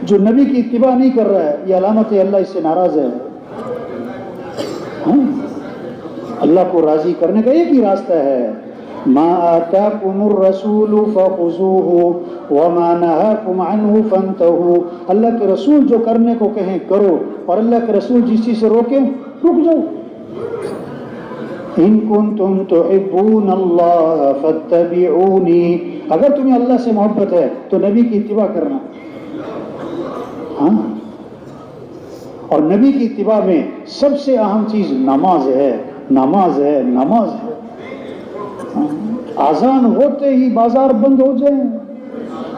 جو نبی کی اتباع نہیں کر رہا ہے یہ علامت ہے اللہ اس سے ناراض ہے. ہاں، اللہ کو راضی کرنے کا ایک ہی راستہ ہے، ما آتاکم الرسول فخذوہ وما نہاکم عنہ فانتہوا. اللہ کے رسول جو کرنے کو کہیں کرو، اور اللہ کے رسول جس چیز سے روکیں رک جاؤ. ان کنتم تحبون اللہ فاتبعونی. اگر تمہیں اللہ سے محبت ہے تو نبی کی اتباع کرنا. ہاں، اور نبی کی اتباع میں سب سے اہم چیز نماز ہے. نماز ہے، نماز ہے. اذان ہوتے ہی بازار بند ہو جائیں،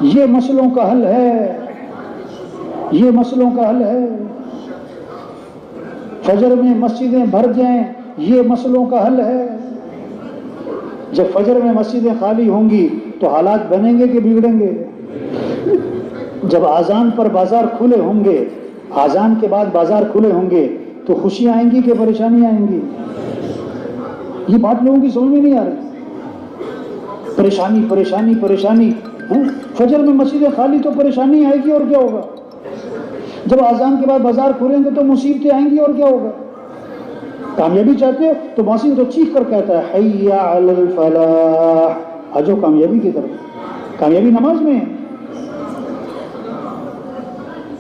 یہ مسئلوں کا حل ہے، یہ مسئلوں کا حل ہے. فجر میں مسجدیں بھر جائیں، یہ مسئلوں کا حل ہے. جب فجر میں مسجدیں خالی ہوں گی تو حالات بنیں گے کہ بگڑیں گے؟ جب اذان پر بازار کھلے ہوں گے، اذان کے بعد بازار کھلے ہوں گے تو خوشیاں آئیں گی کہ پریشانیاں آئیں گی؟ یہ بات لوگوں کی سمجھ میں نہیں آ رہی. پریشانی پریشانی پریشانی. فجر میں مسجدیں خالی تو پریشانی آئے گی، اور کیا ہوگا؟ جب اذان کے بعد بازار کھلیں گے تو مصیبتیں آئیں گی، اور کیا ہوگا؟ کامیابی چاہتے ہو تو محسن تو چیخ کر کہتا ہے حی علی الفلاح، آجو کامیابی کی طرف. کامیابی نماز میں ہے.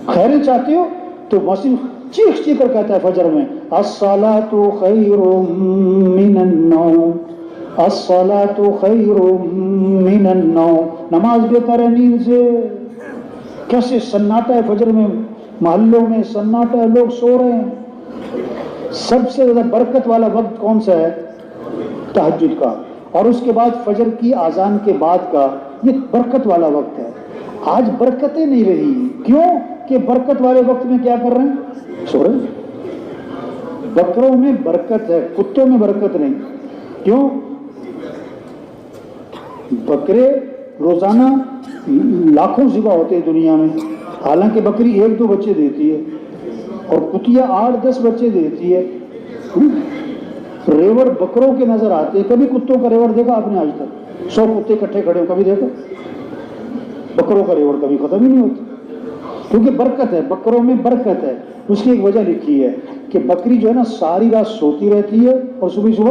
خیریں چاہتے ہو تو محسن چیخ چیخ کر کہتا ہے فجر میں الصلاۃ خیر من النوم، الصلاۃ خیر من النوم، نماز بہتر ہے نیند سے۔ کیسے سناٹا ہے فجر میں، محلوں میں سناٹا ہے، لوگ سو رہے ہیں۔ سب سے زیادہ برکت والا وقت کون سا ہے؟ تہجد کا، اور اس کے بعد فجر کی اذان کے بعد کا، یہ برکت والا وقت ہے۔ آج برکتیں نہیں رہی، کیوں کہ برکت والے وقت میں کیا کر رہے ہیں؟ سو رہے ہیں۔ بکروں میں برکت ہے، کتوں میں برکت نہیں۔ کیوں؟ بکرے روزانہ لاکھوں ذبح ہوتے ہیں دنیا میں، حالانکہ بکری 1-2 بچے دیتی ہے، اور کتیا 8-10 بچے دیتی ہے۔ ریوڑ بکروں کے نظر آتے ہیں، کبھی کتوں کا ریوڑ دیکھا آپ نے آج تک؟ 100 کتے اکٹھے کھڑے ہو کبھی دیکھا؟ بکروں کا ریوڑ کبھی ختم ہی نہیں ہوتا، کیونکہ برکت ہے، بکروں میں برکت ہے۔ اس کی ایک وجہ لکھی ہے کہ بکری جو ہے نا ساری رات سوتی رہتی ہے، اور صبح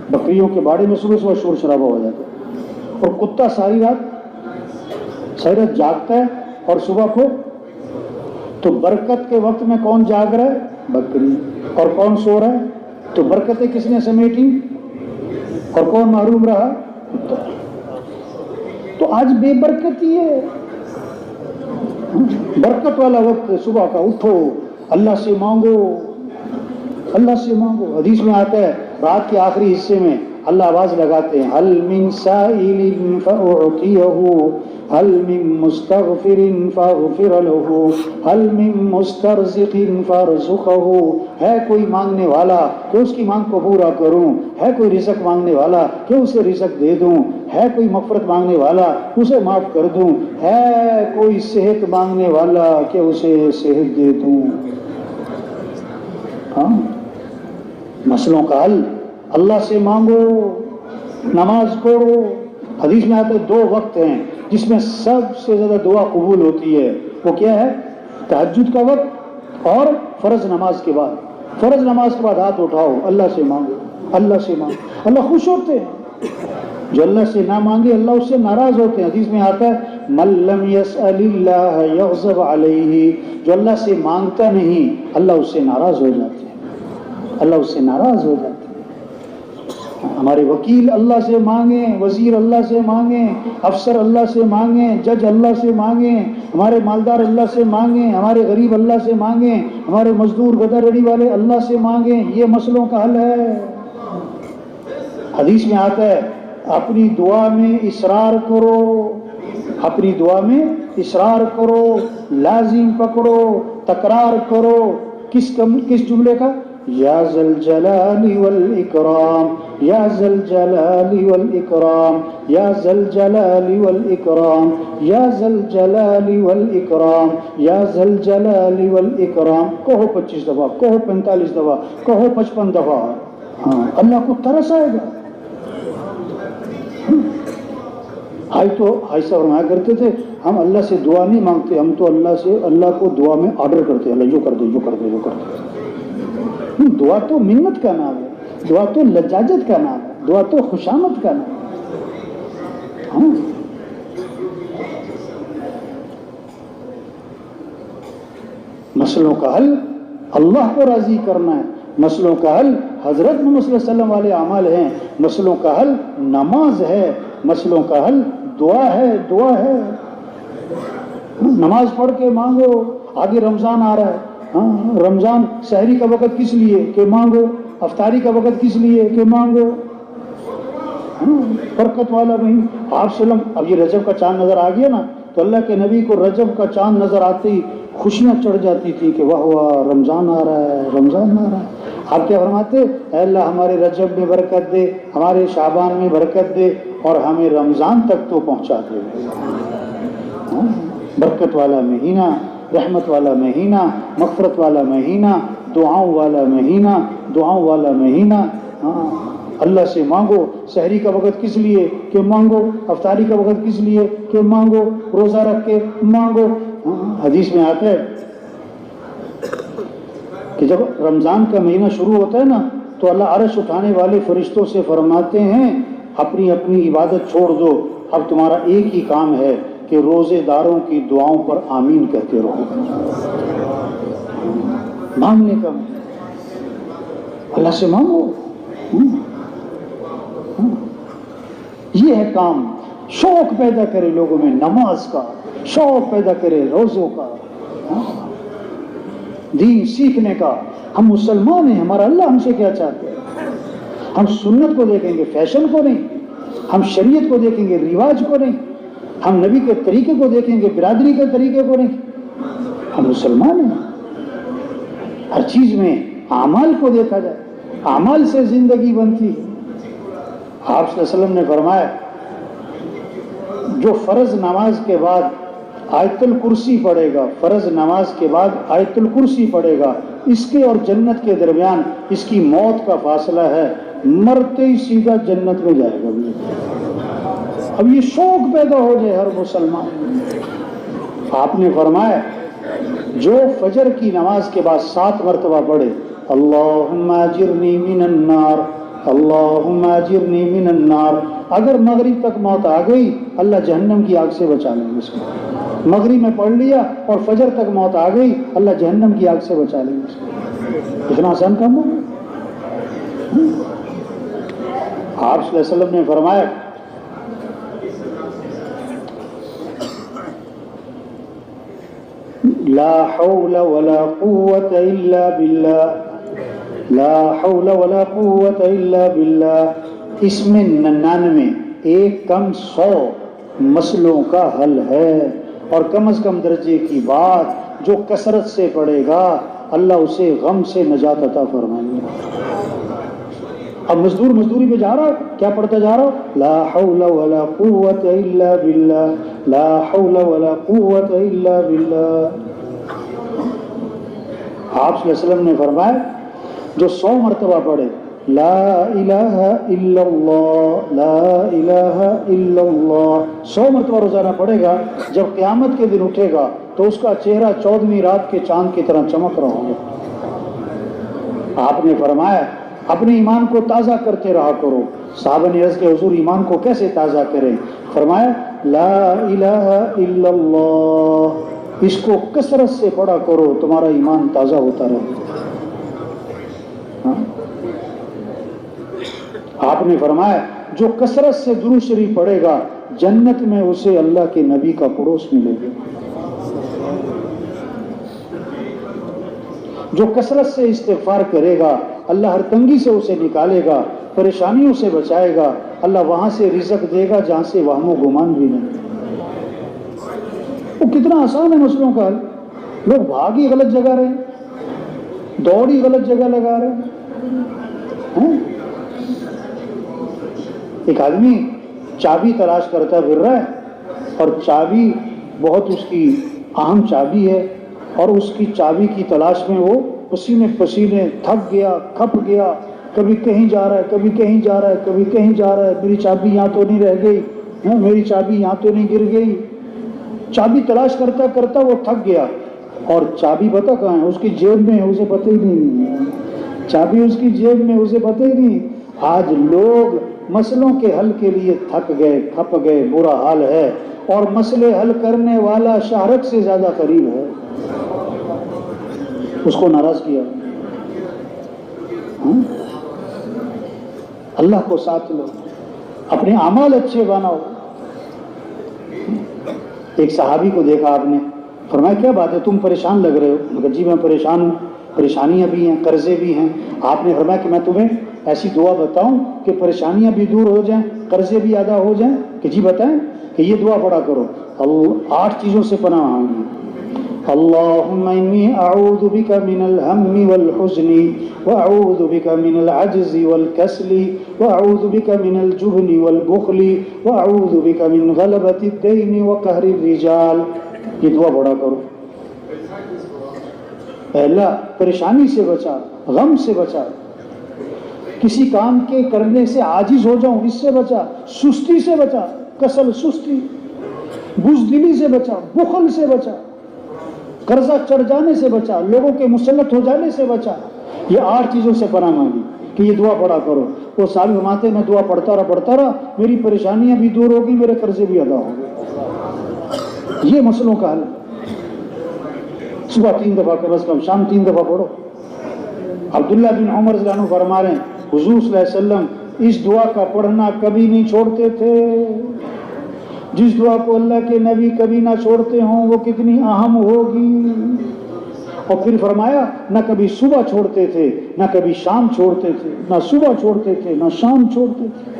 بکریوں کے باڑے میں صبح شور شرابہ ہو جاتا ہے، اور کتا ساری رات جاگتا ہے اور صبح کو۔ تو برکت کے وقت میں کون جاگ رہا ہے؟ بکری، اور کون سو رہا ہے؟ تو برکتیں کس نے سمیٹی اور کون محروم رہا؟ کتا۔ تو آج بے برکتی ہے۔ برکت والا وقت صبح کا، اٹھو اللہ سے مانگو، اللہ سے مانگو۔ حدیث میں آتا ہے رات کے آخری حصے میں اللہ آواز لگاتے ہیں، حل من سائل فأعطیہ، حل من مستغفر فاغفر له، حل من مسترزق فارزقہ، ہے کوئی مانگنے والا کہ اس کی مانگ کو پورا کروں، ہے کوئی رزق مانگنے والا کہ اسے رزق دے دوں، ہے کوئی مغفرت مانگنے والا اسے معاف کر دوں، ہے کوئی صحت مانگنے والا کہ اسے صحت دے دوں۔ ہاں، مسئلوں کا حل اللہ سے مانگو، نماز پڑھو۔ حدیث میں آتے ہیں 2 وقت ہیں جس میں سب سے زیادہ دعا قبول ہوتی ہے، وہ کیا ہے؟ تہجد کا وقت اور فرض نماز کے بعد۔ فرض نماز کے بعد ہاتھ اٹھاؤ، اللہ سے مانگو، اللہ سے مانگو۔ اللہ خوش ہوتے ہیں، جو اللہ سے نہ مانگے اللہ اس سے ناراض ہوتے ہیں۔ حدیث میں آتا ہے من لم يسأل اللہ یغضب علیہ، جو اللہ سے مانگتا نہیں اللہ اس سے ناراض ہو جاتے ہیں، اللہ اس سے ناراض ہو جاتے ہیں۔ ہمارے وکیل اللہ سے مانگیں، وزیر اللہ سے مانگیں، افسر اللہ سے مانگیں، جج اللہ سے مانگیں، ہمارے مالدار اللہ سے مانگیں، ہمارے غریب اللہ سے مانگیں، ہمارے مزدور گدا ریڑھی والے اللہ سے مانگیں، یہ مسئلوں کا حل ہے۔ حدیث میں آتا ہے اپنی دعا میں اصرار کرو، اپنی دعا میں اصرار کرو، لازم پکڑو، تکرار کرو۔ کس جملے کا؟ یا ذا الجلال والاکرام، یا ذا الجلال والاکرام، یا ذا الجلال والاکرام، یا ذا الجلال والاکرام، یا ذا الجلال والاکرام۔ کہو 25 دفعہ، کہو 45 دفعہ، کہو 55 دفعہ۔ ہاں، اللہ کو ترس آئے گا۔ ہائی صاحب فرمایا کرتے تھے ہم اللہ سے دعا نہیں مانگتے، ہم تو اللہ کو دعا میں آرڈر کرتے ہیں، اللہ جو کر دے، جو کر دے، جو کر دے۔ دعا تو منت کا نام ہے، دعا تو لجاجت کا نام ہے، دعا تو خوشامد کا نام ہے۔ ہاں، مسئلوں کا حل اللہ کو راضی کرنا ہے، مسئلوں کا حل حضرت محمد صلی اللہ علیہ وسلم والے اعمال ہیں، مسئلوں کا حل نماز ہے، مسئلوں کا حل دعا ہے، دعا ہے۔ نماز پڑھ کے مانگو، آگے رمضان آ رہا ہے، ہاں، رمضان سحری کا وقت کس لیے کہ مانگو، افطاری کا وقت کس لیے کہ مانگو، برکت والا نہیں۔ آپ صلی اللہ علیہ وسلم، اب یہ رجب کا چاند نظر آ گیا نا، تو اللہ کے نبی کو رجب کا چاند نظر آتے ہی خوشیاں چڑھ جاتی تھی کہ واہ واہ رمضان آ رہا ہے، رمضان آ رہا ہے۔ آپ کیا فرماتے؟ اے اللہ ہمارے رجب میں برکت دے، ہمارے شعبان میں برکت دے، اور ہمیں رمضان تک تو پہنچا دے۔ برکت والا مہینہ، رحمت والا مہینہ، مغفرت والا مہینہ، دعاؤں والا مہینہ، دعاؤں والا مہینہ۔ ہاں، اللہ سے مانگو۔ سحری کا وقت کس لیے کہ مانگو، افطاری کا وقت کس لیے کہ مانگو، روزہ رکھ کے مانگو۔ حدیث میں آتا ہے کہ جب رمضان کا مہینہ شروع ہوتا ہے نا تو اللہ عرش اٹھانے والے فرشتوں سے فرماتے ہیں اپنی اپنی عبادت چھوڑ دو، اب تمہارا ایک ہی کام ہے کہ روزے داروں کی دعاؤں پر آمین کہتے رہو۔ مانگنے کا اللہ سے مانگو. یہ ہے کام. شوق پیدا کرے لوگوں میں نماز کا، شوق پیدا کرے روزوں کا، دین سیکھنے کا. ہم مسلمان ہیں، ہمارا اللہ ہم سے کیا چاہتے ہیں؟ ہم سنت کو دیکھیں گے، فیشن کو نہیں. ہم شریعت کو دیکھیں گے، رواج کو نہیں. ہم نبی کے طریقے کو دیکھیں گے، برادری کے طریقے کو نہیں. ہم مسلمان ہیں. ہر چیز میں اعمال کو دیکھا جائے، اعمال سے زندگی بنتی ہے. آپ صلی اللہ علیہ وسلم نے فرمایا جو فرض نماز کے بعد آیت الکرسی پڑھے گا، فرض نماز کے بعد آیت الکرسی پڑھے گا، اس کے اور جنت کے درمیان اس کی موت کا فاصلہ ہے، مرتے ہی سیدھا جنت میں جائے گا. اب یہ شوق پیدا ہو جائے ہر مسلمان. آپ نے فرمایا جو فجر کی نماز کے بعد 7 مرتبہ پڑھے اللہم اجرنی من النار، اللہم اجرنی من النار، اگر مغرب تک موت آ گئی اللہ جہنم کی آگ سے بچا لیں گے. اس کو مغرب میں پڑھ لیا اور فجر تک موت آ گئی اللہ جہنم کی آگ سے بچا لیں گے. اس کو اتنا آسان کام ہو. آپ صلی اللہ علیہ وسلم نے فرمایا لا حول ولا قوت الا باللہ، لا حول ولا قوت الا باللہ. اس میں 99 ایک کم 100 مسئلوں کا حل ہے، اور کم از کم درجے کی بات جو کثرت سے پڑھے گا اللہ اسے غم سے نجات عطا فرمائیں گے. اب مزدوری پہ جا رہا ہو، کیا پڑھتا جا رہا ہو؟ لا حول ولا قوت الا باللہ، لا حول ولا قوت الا باللہ. آپ صلی اللہ علیہ وسلم نے فرمایا جو 100 مرتبہ پڑھے لا الہ الا اللہ، لا الہ الا اللہ، 100 مرتبہ روزانہ پڑھے گا، جب قیامت کے دن اٹھے گا تو اس کا چہرہ 14ویں رات کے چاند کی طرح چمک رہا ہوگا. آپ نے فرمایا اپنے ایمان کو تازہ کرتے رہا کرو. صحابہ نے عرض کہ حضور ایمان کو کیسے تازہ کریں؟ فرمایا لا الہ الا اللہ، اس کو کثرت سے پڑھا کرو تمہارا ایمان تازہ ہوتا رہے. آپ نے فرمایا جو کثرت سے درود شریف پڑھے گا جنت میں اسے اللہ کے نبی کا پڑوس ملے گا. جو کثرت سے استغفار کرے گا اللہ ہر تنگی سے اسے نکالے گا، پریشانیوں سے بچائے گا، اللہ وہاں سے رزق دے گا جہاں سے وہم و گمان بھی نہیں. وہ کتنا آسان ہے مسئلوں کا حل. لوگ بھاگ ہی غلط جگہ رہے، دوڑ ہی غلط جگہ لگا رہے ہیں. ایک آدمی چابی تلاش کرتا پھر رہا ہے، اور چابی بہت اس کی اہم چابی ہے، اور اس کی چابی کی تلاش میں وہ پسینے پسینے تھک گیا، کھپ گیا، کبھی کہیں جا رہا ہے، کبھی کہیں جا رہا ہے، کبھی کہیں جا رہا ہے. میری چابی یہاں تو نہیں رہ گئی، میری چابی یہاں تو نہیں گر گئی. چابی تلاش کرتا کرتا وہ تھک گیا، اور چابی پتہ کہاں ہے؟ اس کی جیب میں ہے، اسے پتہ ہی نہیں. چابی اس کی جیب میں، اسے پتہ ہی نہیں. آج لوگ مسئلوں کے حل کے لیے تھک گئے، کھپ گئے، برا حال ہے، اور مسئلے حل کرنے والا شہرت سے زیادہ قریب ہے. اس کو ناراض کیا. اللہ کو ساتھ لو، اپنے اعمال اچھے بناؤ. ایک صحابی کو دیکھا آپ نے، فرمایا کیا بات ہے تم پریشان لگ رہے ہو؟ مگر جی میں پریشان ہوں، پریشانیاں بھی ہیں، قرضے بھی ہیں. آپ نے فرمایا کہ میں تمہیں ایسی دعا بتاؤں کہ پریشانیاں بھی دور ہو جائیں، قرضے بھی ادا ہو جائیں؟ کہ جی بتائیں. کہ یہ دعا پڑھا کرو، 8 چیزوں سے پناہ مانگی. اللہم انی اعوذ بک من الہم والحزن، واعوذ بک من العجز والکسل، واعوذ بک من الجبن والبخل، واعوذ بک من غلبۃ الدین وقہر الرجال. یہ دعا پڑھا کرو. اے اللہ پریشانی سے بچا، غم سے بچا، کسی کام کے کرنے سے عاجز ہو جاؤں اس سے بچا، سستی سے بچا، کسل سستی، بزدلی سے بچا، بخل سے بچا، قرضہ چڑھ جانے سے بچا، لوگوں کے مسلط ہو جانے سے بچا. یہ 8 چیزوں سے پناہ مانگی کہ یہ دعا پڑھا کرو. وہ صاحب فرماتے میں دعا پڑھتا رہا، میری پریشانیاں بھی دور ہو گئی، میرے قرضے بھی ادا ہو گئے. یہ مسئلوں کا حل. صبح 3 دفعہ کم از کم، شام 3 دفعہ پڑھو. عبداللہ بن عمر رضی اللہ عنہ فرما رہے ہیں حضور صلی اللہ علیہ وسلم اس دعا کا پڑھنا کبھی نہیں چھوڑتے تھے. جس دعا کو اللہ کے نبی کبھی نہ چھوڑتے ہوں وہ کتنی اہم ہوگی. اور پھر فرمایا نہ کبھی صبح چھوڑتے تھے نہ کبھی شام چھوڑتے تھے، نہ صبح چھوڑتے تھے نہ شام چھوڑتے تھے.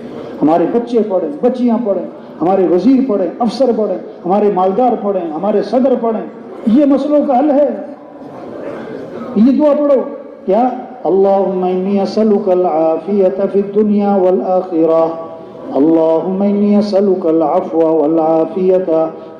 ہمارے بچے پڑھیں، بچیاں پڑھیں، ہمارے وزیر پڑھیں، افسر پڑھیں، ہمارے مالدار پڑھیں، ہمارے صدر پڑھیں. یہ مسئلوں کا حل ہے. یہ دعا پڑھو کیا اللہم انی اسألک العافیۃ فی الدنیا والآخرہ، اللہم انی اسألک العفو والعافیۃ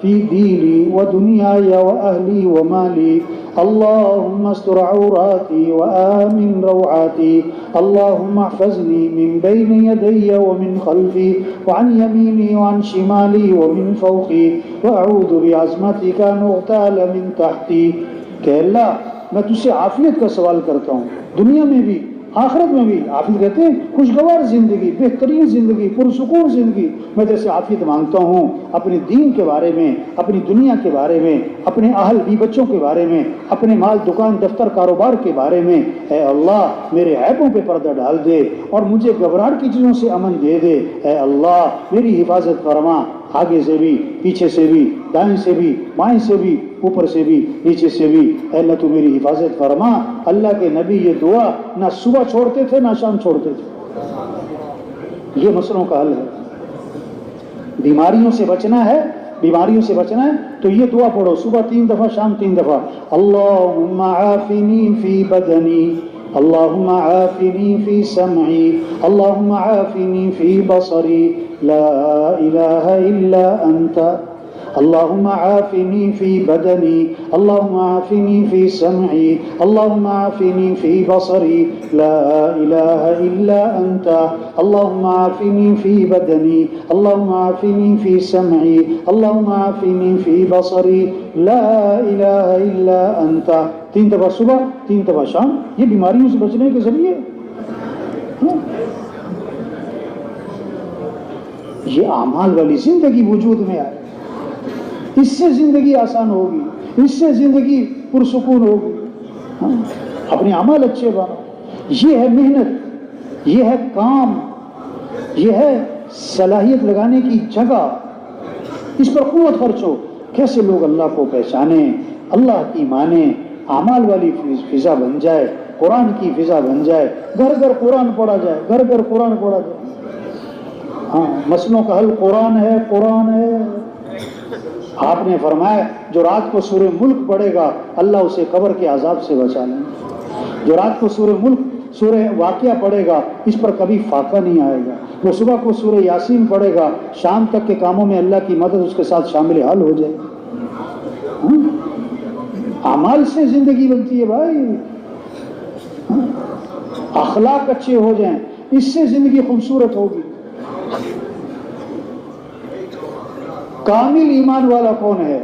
فی دینی ودنیای واہلی ومالی، اللہم استر عوراتی وآمن روعاتی، اللہم احفظنی من بین یدی ومن خلفی وعن یمینی وعن شمالی ومن فوقی واعوذ بعظمتک ان اغتال من تحتی. کہ اللہ میں تجھ سے عافیت کا سوال کرتا ہوں، دنیا میں بھی آخرت میں بھی. عافیت کہتے ہیں خوشگوار زندگی، بہترین زندگی، پرسکون زندگی. میں تیرے سے عافیت مانگتا ہوں اپنے دین کے بارے میں، اپنی دنیا کے بارے میں، اپنے اہل بی بچوں کے بارے میں، اپنے مال دکان دفتر کاروبار کے بارے میں. اے اللہ میرے عیبوں پہ پردہ ڈال دے اور مجھے گھبراہٹ کی چیزوں سے امن دے دے. اے اللہ میری حفاظت فرما، آگے سے بھی، پیچھے سے بھی، دائیں سے بھی، بائیں سے بھی، اوپر سے بھی، نیچے سے بھی. اے اللہ تو میری حفاظت فرما. اللہ کے نبی یہ دعا نہ صبح چھوڑتے تھے نہ شام چھوڑتے تھے. یہ مسئلوں کا حل ہے. بیماریوں سے بچنا ہے، بیماریوں سے بچنا ہے تو یہ دعا پڑھو صبح 3 دفعہ، شام 3 دفعہ. اللہم عافنی فی بدنی، اللہم عافنی فی سمعی، اللہم عافنی فی بصری، لا الہ الا انت. اللہم عافنی فی بدنی، اللہم عافنی فی سمعی، اللہم عافنی فی بصری، لا الہ الا انت. اللہم عافنی فی بدنی، اللہم عافنی فی سمعی، اللہم عافنی فی بصری، لا الہ الا انت. 3 دفعہ صبح، 3 دفعہ شام. یہ بیماریوں سے بچنے کے ذریعے یہ اعمال والی زندگی وجود میں آئے. اس سے زندگی آسان ہوگی، اس سے زندگی پرسکون ہوگی. اپنے اعمال اچھے بناؤ. یہ ہے محنت، یہ ہے کام، یہ ہے صلاحیت لگانے کی جگہ. اس پر قوت خرچ ہو. کیسے لوگ اللہ کو پہچانیں، اللہ کی مانیں، اعمال والی فضا بن جائے، قرآن کی فضا بن جائے، گھر گھر قرآن پڑھا جائے، گھر گھر قرآن پڑھا جائے. ہاں مسئلوں کا حل قرآن ہے، قرآن ہے. آپ نے فرمایا جو رات کو سورہ ملک پڑھے گا اللہ اسے قبر کے عذاب سے بچا لیں. جو رات کو سورہ ملک، سورہ واقعہ پڑھے گا اس پر کبھی فاقہ نہیں آئے گا. وہ صبح کو سورہ یاسین پڑھے گا شام تک کے کاموں میں اللہ کی مدد اس کے ساتھ شامل حال ہو جائے. اعمال سے زندگی بنتی ہے بھائی. اخلاق اچھے ہو جائیں اس سے زندگی خوبصورت ہوگی. کامل ایمان والا کون ہے؟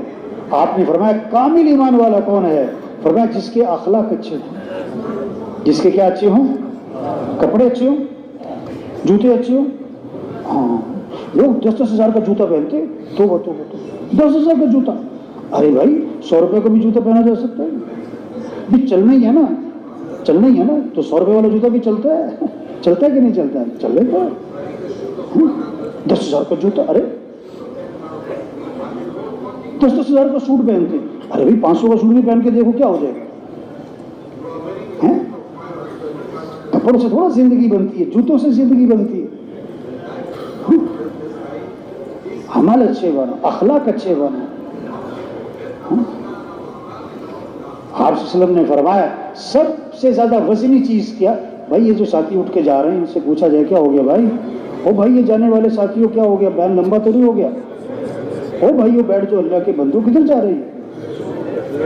آپ نے فرمایا کامل ایمان والا کون ہے؟ فرمایا جس کے اخلاق اچھے ہوں. جس کے کیا اچھے ہوں؟ کپڑے اچھے ہوں، جوتے اچھے ہوں. ہاں لوگ 10-10 ہزار کا جوتا پہنتے. تو 10 ہزار کا جوتا. ارے بھائی 100 روپے کا بھی جوتا پہنا جا سکتا ہے. بھی چلنا ہی ہے نا، چلنا ہی ہے نا. تو 100 روپے والا جوتا بھی چلتا ہے، چلتا ہے کہ نہیں چلتا ہے؟ چل لیتا ہے. 10 ہزار کا جوتا، ارے 10 ہزار کا سوٹ پہنتے. ارے بھائی 500 کا سوٹ بھی پہن کے دیکھو کیا ہو جائے گا. کپڑوں سے تھوڑا زندگی بنتی ہے، جوتوں سے زندگی بنتی ہے. عمل اچھے بنو، اخلاق اچھے بنو. آپ صلی اللہ علیہ وسلم نے فرمایا سب سے زیادہ وزنی چیز کیا؟ بھائی یہ جو ساتھی اٹھ کے جا رہے ہیں ان سے پوچھا جائے کیا ہو گیا بھائی؟ او بھائی یہ جانے والے ساتھیوں کیا ہو گیا؟ بیان لمبا تو نہیں ہو گیا؟ او بھائی وہ بیٹھ جو اللہ کے بندو کدھر جا رہی ہے؟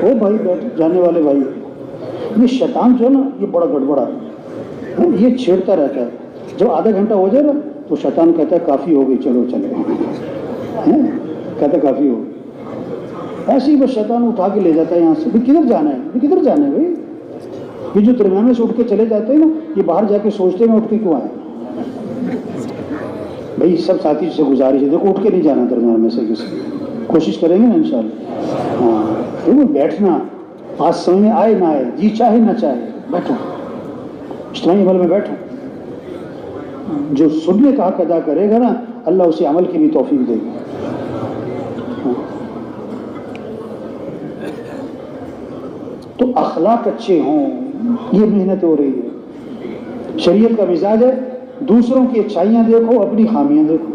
او بھائی بیٹھ جانے والے بھائی. یہ شیطان جو ہے نا یہ بڑا گڑبڑا ہے، یہ چھیڑتا رہتا ہے. جب آدھا گھنٹہ ہو جائے نا تو شیطان کہتا ہے کافی ہو گئی، چلو چلو. کہتا ہے کافی ہو گئی. ایسے ہی بس شیطان اٹھا کے لے جاتا ہے یہاں سے. کدھر جانا ہے؟ کدھر جانا ہے بھائی؟ یہ جو درمیان میں سے اٹھ کے چلے جاتے ہیں نا یہ باہر جا کے سوچتے ہیں اٹھ کے کیوں آئے. بھائی سب ساتھی سے گزارش ہے دیکھو اٹھ کے نہیں جانا درمیان میں سے کسی. کوشش کریں گے نا انشاءاللہ. ہاں بیٹھنا آج سمجھ میں آئے نہ آئے، جی چاہے نہ چاہے بیٹھو. اجتماعی عمل میں بیٹھو. جو سننے کا حق ادا کرے گا نا اللہ اسے عمل کی بھی توفیق دے گا. تو اخلاق اچھے ہوں، یہ محنت ہو رہی ہے. شریعت کا مزاج ہے دوسروں کی اچھائیاں دیکھو، اپنی خامیاں دیکھو.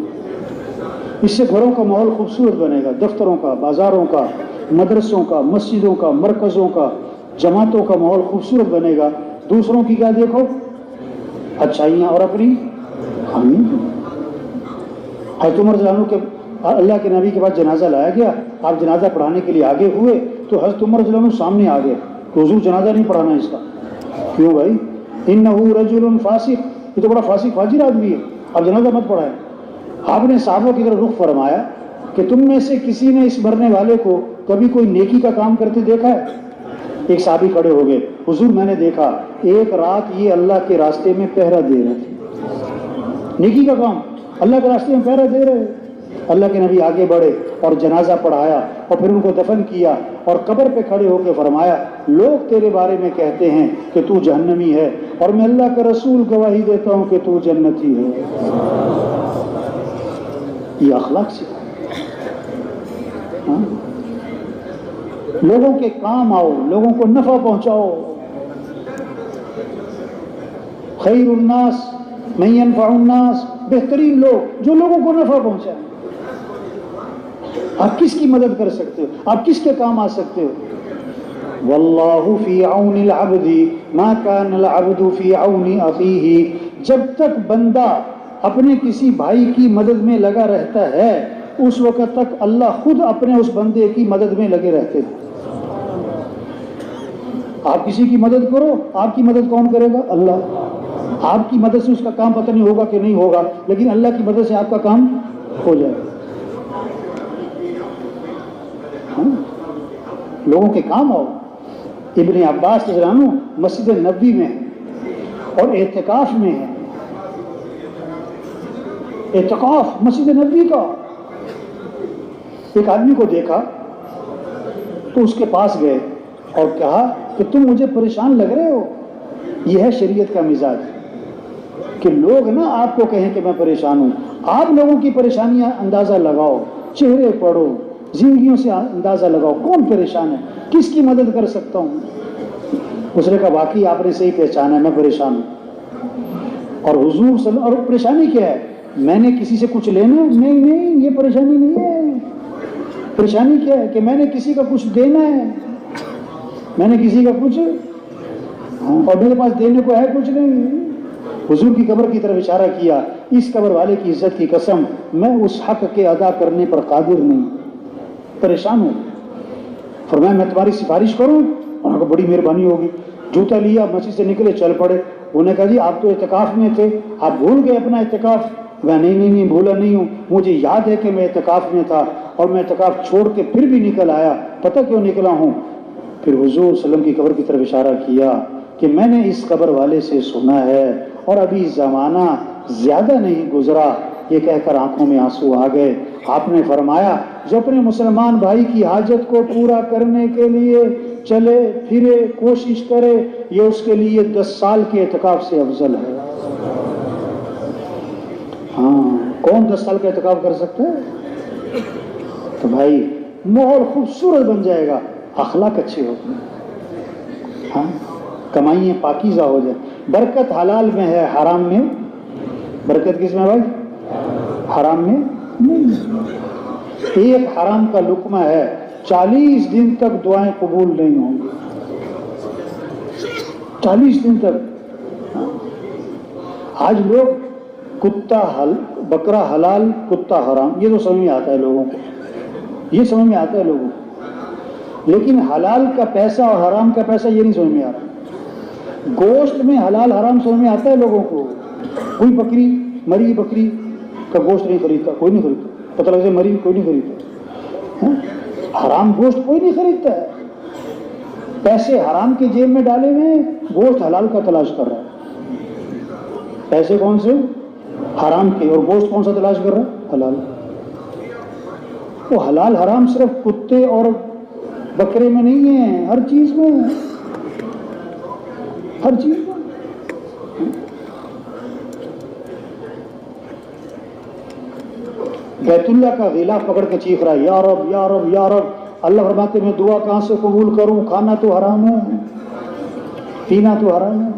اس سے گھروں کا ماحول خوبصورت بنے گا، دفتروں کا، بازاروں کا، مدرسوں کا، مسجدوں کا، مرکزوں کا، جماعتوں کا ماحول خوبصورت بنے گا. دوسروں کی کیا دیکھو؟ اچھائیاں، اور اپنی خامیاں. حضرت عمر رضی اللہ عنہ کے اللہ کے نبی کے بعد جنازہ لایا گیا، آپ جنازہ پڑھانے کے لیے آگے ہوئے تو حضرت عمر رضی اللہ عنہ سامنے آ گئے کہ حضور جنازہ نہیں پڑھانا اس کا. کیوں بھائی؟ انہ رجل فاسق، یہ تو بڑا فاسق فاجر آدمی ہے، آپ جنازہ مت پڑھائیں. آپ نے صحابہ کی طرف رخ فرمایا کہ تم میں سے کسی نے اس مرنے والے کو کبھی کوئی نیکی کا کام کرتے دیکھا ہے؟ ایک صحابی کھڑے ہو گئے، حضور میں نے دیکھا ایک رات یہ اللہ کے راستے میں پہرا دے رہے تھے. نیکی کا کام، اللہ کے راستے میں پہرا دے رہے. اللہ کے نبی آگے بڑھے اور جنازہ پڑھایا اور پھر ان کو دفن کیا اور قبر پہ کھڑے ہو کے فرمایا لوگ تیرے بارے میں کہتے ہیں کہ تو جہنمی ہے اور میں اللہ کا رسول گواہی دیتا ہوں کہ تو جنتی ہے. یہ اخلاق سے لوگوں کے کام آؤ، لوگوں کو نفع پہنچاؤ. خیر الناس من ينفع الناس، بہترین لوگ جو لوگوں کو نفع پہنچائیں. آپ کس کی مدد کر سکتے ہو؟ آپ کس کے کام آ سکتے ہو؟ واللہ فی عون العبد ما کان العبد فی عون اخیہ. جب تک بندہ اپنے کسی بھائی کی مدد میں لگا رہتا ہے اس وقت تک اللہ خود اپنے اس بندے کی مدد میں لگے رہتے ہیں. آپ کسی کی مدد کرو، آپ کی مدد کون کرے گا؟ اللہ. آپ کی مدد سے اس کا کام پتہ نہیں ہوگا کہ نہیں ہوگا، لیکن اللہ کی مدد سے آپ کا کام ہو جائے گا. لوگوں کے کام آؤ. ابن عباس رضی اللہ عنہ مسجد نبوی میں اور اعتکاف میں ہے. اعتکاف مسجد نبوی کا. ایک آدمی کو دیکھا تو اس کے پاس گئے اور کہا کہ تم مجھے پریشان لگ رہے ہو. یہ ہے شریعت کا مزاج کہ لوگ نا آپ کو کہیں کہ میں پریشان ہوں. آپ لوگوں کی پریشانیاں اندازہ لگاؤ، چہرے پڑھو، زندگیوں سے اندازہ لگاؤ کون پریشان ہے، کس کی مدد کر سکتا ہوں. اس نے کہا واقعی آپ نے صحیح پہچانا ہے، میں پریشان ہوں. اور حضور صلی اللہ علیہ وسلم، اور پریشانی کیا ہے؟ میں نے کسی سے کچھ لینا؟ نہیں، یہ پریشانی نہیں ہے. پریشانی کیا ہے کہ میں نے کسی کا کچھ دینا ہے، میں نے کسی کا کچھ اور میرے پاس دینے کو ہے کچھ نہیں. حضور کی قبر کی طرف اشارہ کیا، اس قبر والے کی عزت کی قسم میں اس حق کے ادا کرنے پر قادر نہیں، پریشان ہوں. فرمایا میں تمہاری سفارش کروں؟ انہوں نے کہا بڑی مہربانی ہوگی. جوتا لیا، مسجد سے نکلے، چل پڑے. انہوں نے کہا جی آپ تو اعتکاف میں تھے، آپ بھول گئے اپنا اعتکاف؟ میں نہیں بھولا نہیں ہوں، مجھے یاد ہے کہ میں اعتکاف میں تھا اور میں اعتکاف چھوڑ کے پھر بھی نکل آیا. پتہ کیوں نکلا ہوں؟ پھر حضور صلی اللہ علیہ وسلم کی قبر کی طرف اشارہ کیا کہ میں نے اس قبر والے سے سنا ہے اور ابھی زمانہ زیادہ نہیں گزرا. یہ کہہ کر آنکھوں میں آنسو آ گئے. آپ نے فرمایا جو اپنے مسلمان بھائی کی حاجت کو پورا کرنے کے لیے چلے پھرے کوشش کرے یہ اس کے لیے 10 سال کے اعتکاف سے افضل ہے. کون 10 سال کا اعتکاف کر سکتا ہے؟ تو بھائی ماحول خوبصورت بن جائے گا، اخلاق اچھے ہوتے ہیں، کمائیاں پاکیزہ ہو جائے. برکت حلال میں ہے، حرام میں برکت کس میں بھائی؟ حرام میں نہیں. ایک حرام کا لقمہ ہے 40 دن تک دعائیں قبول نہیں ہوں گی. 40 دن تک. آج لوگ بکرا حلال کتا حرام، یہ تو سمجھ میں آتا ہے لوگوں کو، یہ سمجھ میں آتا ہے لوگوں کو، لیکن حلال کا پیسہ اور حرام کا پیسہ یہ نہیں سمجھ میں آ رہا. گوشت میں حلال حرام سمجھ میں آتا ہے لوگوں کو. کوئی بکری مری بکری کا گوشت نہیں خریدتا، کوئی نہیں خریدتا. پتہ لگے مری کوئی نہیں خریدتا. حرام گوشت کوئی نہیں خریدتا ہے. پیسے حرام کے جیب میں ڈالے ہوئے، گوشت حلال کا تلاش کر رہا ہے. پیسے کون سے؟ حرام کے. اور گوشت کون سا تلاش کر رہا ہے؟ حلال. وہ حلال حرام صرف کتے اور بکرے میں نہیں ہے، ہر چیز میں ہے، ہر چیز میں. بیت اللہ کا غلاف پکڑ کے چیخ رہا ہے یا رب یا رب یا رب. اللہ فرماتے میں دعا کہاں سے قبول کروں؟ کھانا تو حرام ہے، پینا تو حرام ہے.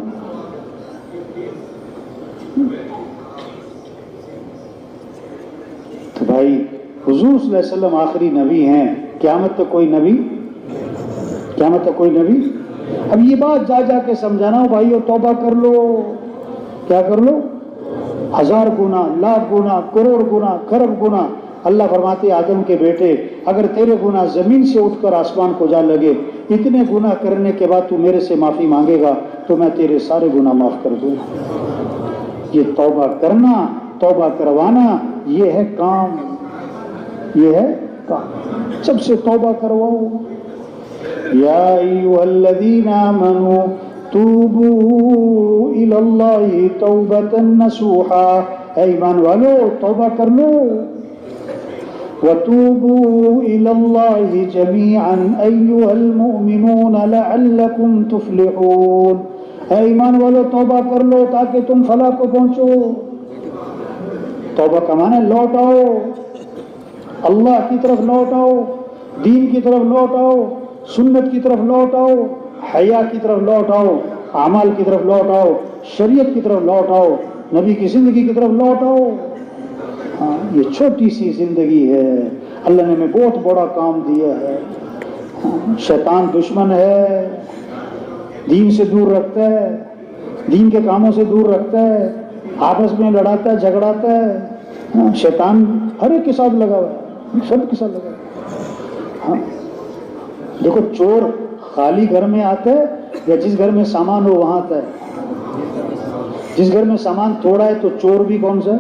تو بھائی حضور صلی اللہ علیہ وسلم آخری نبی ہیں، قیامت تک کوئی نبی، قیامت تک کوئی نبی. اب یہ بات جا جا کے سمجھانا ہو بھائیو، توبہ کر لو. کیا کر لو؟ 1000 گنا، لاکھ گنا، کروڑ گنا، کھرب گنا. اللہ فرماتے آدم کے بیٹے اگر تیرے گناہ زمین سے اٹھ کر آسمان کو جا لگے، اتنے گناہ کرنے کے بعد تو میرے سے معافی مانگے گا تو میں تیرے سارے گناہ معاف کر دوں. یہ توبہ کرنا، توبہ کروانا، یہ ہے کام، یہ ہے کام. سب سے توبہ کرواؤ. یا ایھا الذین آمنوا توبوا الی اللہ توبۃ نصوحا. اے ایمان والو توبہ کر لو. وتوبوا الی اللہ جمیعا ایھا المؤمنون لعلکم تفلحون. اے ایمان والو توبہ کر لو تاکہ تم فلاح کو پہنچو. توبہ کا معنی لوٹ آؤ، اللہ کی طرف لوٹ آؤ، دین کی طرف لوٹ آؤ، سنت کی طرف لوٹ آؤ، حیا کی طرف لوٹ آؤ، اعمال کی طرف لوٹ آؤ، شریعت کی طرف لوٹ آؤ، نبی کی زندگی کی طرف لوٹ آؤ. ہاں یہ چھوٹی سی زندگی ہے، اللہ نے ہمیں بہت بڑا کام دیا ہے. شیطان دشمن ہے، دین سے دور رکھتا ہے، دین کے کاموں سے دور رکھتا ہے، آپس میں لڑاتا ہے، جھگڑاتا ہے. شیطان ہر ایک کے ساتھ لگا ہوا ہے، سب کے ساتھ لگا ہوا ہے. ہاں دیکھو چور خالی گھر میں آتا ہے یا جس گھر میں سامان ہو وہاں آتا ہے؟ جس گھر میں سامان تھوڑا ہے تو چور بھی کون سا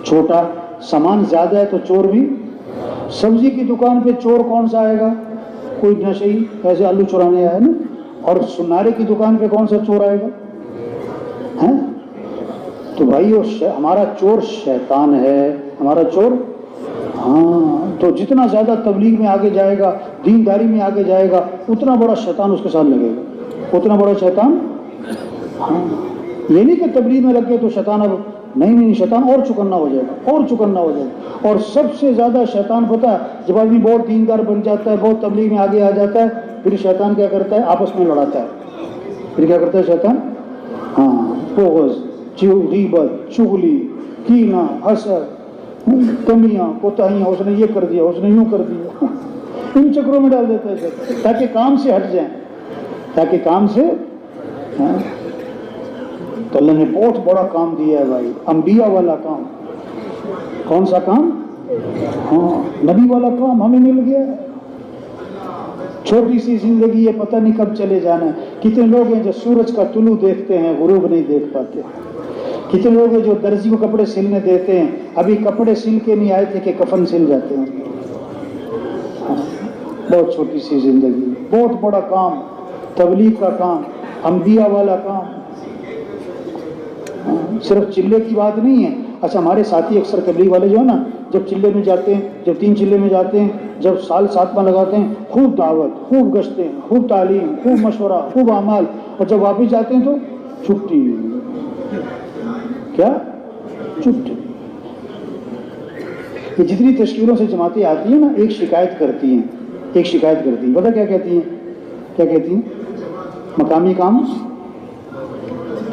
چھوٹا، سامان زیادہ ہے تو چور بھی. سبزی کی دکان پہ چور کون سا آئے گا؟ کوئی نشئی ایسے آلو چرانے آیا نا. اور سنارے کی دکان پہ کون سا چور آئے گا؟ تو بھائی ہمارا چور شیطان ہے، ہمارا چور. ہاں تو جتنا زیادہ تبلیغ میں آگے جائے گا، دینداری میں آگے جائے گا، اتنا بڑا شیطان اس کے ساتھ لگے گا، اتنا بڑا شیطان. ہاں یہ نہیں کہ تبلیغ میں لگ گئے تو شیطان اب نہیں، شیطان اور چکنا ہو جائے گا، اور چکنا ہو جائے گا. اور سب سے زیادہ شیطان پتہ ہے جب آدمی بہت دیندار بن جاتا ہے، بہت تبلیغ میں آگے آ جاتا ہے، پھر شیطان کیا کرتا ہے؟ آپس میں لڑاتا ہے. پھر کیا کرتا ہے شیطان؟ ہاں بغض، غیبت، چغلی، کینہ، حسد، کمیاں، کوتاہیاں، اس نے یہ کر دیا، اس نے یوں کر دیا، ان چکروں میں ڈال دیتا ہے شیطان تاکہ کام سے ہٹ جائیں، تاکہ کام سے. تو اللہ نے بہت بڑا کام دیا ہے بھائی، انبیاء والا کام. کون سا کام؟ ہاں نبی والا کام ہمیں مل گیا ہے. چھوٹی سی زندگی ہے، پتہ نہیں کب چلے جانا ہے. کتنے لوگ ہیں جو سورج کا طلوع دیکھتے ہیں، غروب نہیں دیکھ پاتے. کتنے لوگ ہیں جو درزی کو کپڑے سلنے دیتے ہیں، ابھی کپڑے سل کے نہیں آئے تھے کہ کفن سل جاتے ہیں. بہت چھوٹی سی زندگی، بہت بڑا کام، تبلیغ کا کام، انبیاء والا کام. صرف چلے کی بات نہیں ہے. اچھا ہمارے ساتھی اکثر تبلیغ والے جو ہے نا، جب چلے میں جاتے ہیں، جب 3 چلے میں جاتے ہیں، جب سال 7واں لگاتے ہیں، خوب دعوت، خوب گشتیں، خوب تعلیم، خوب مشورہ، خوب اعمال، اور جب واپس جاتے ہیں تو چھٹی. کیا چھٹی؟ یہ جتنی تشکیلوں سے جماعتیں آتی ہیں نا، ایک شکایت کرتی ہیں، ایک شکایت کرتی ہیں. پتہ کیا کہتی ہیں؟ کیا کہتی ہیں؟ مقامی کام.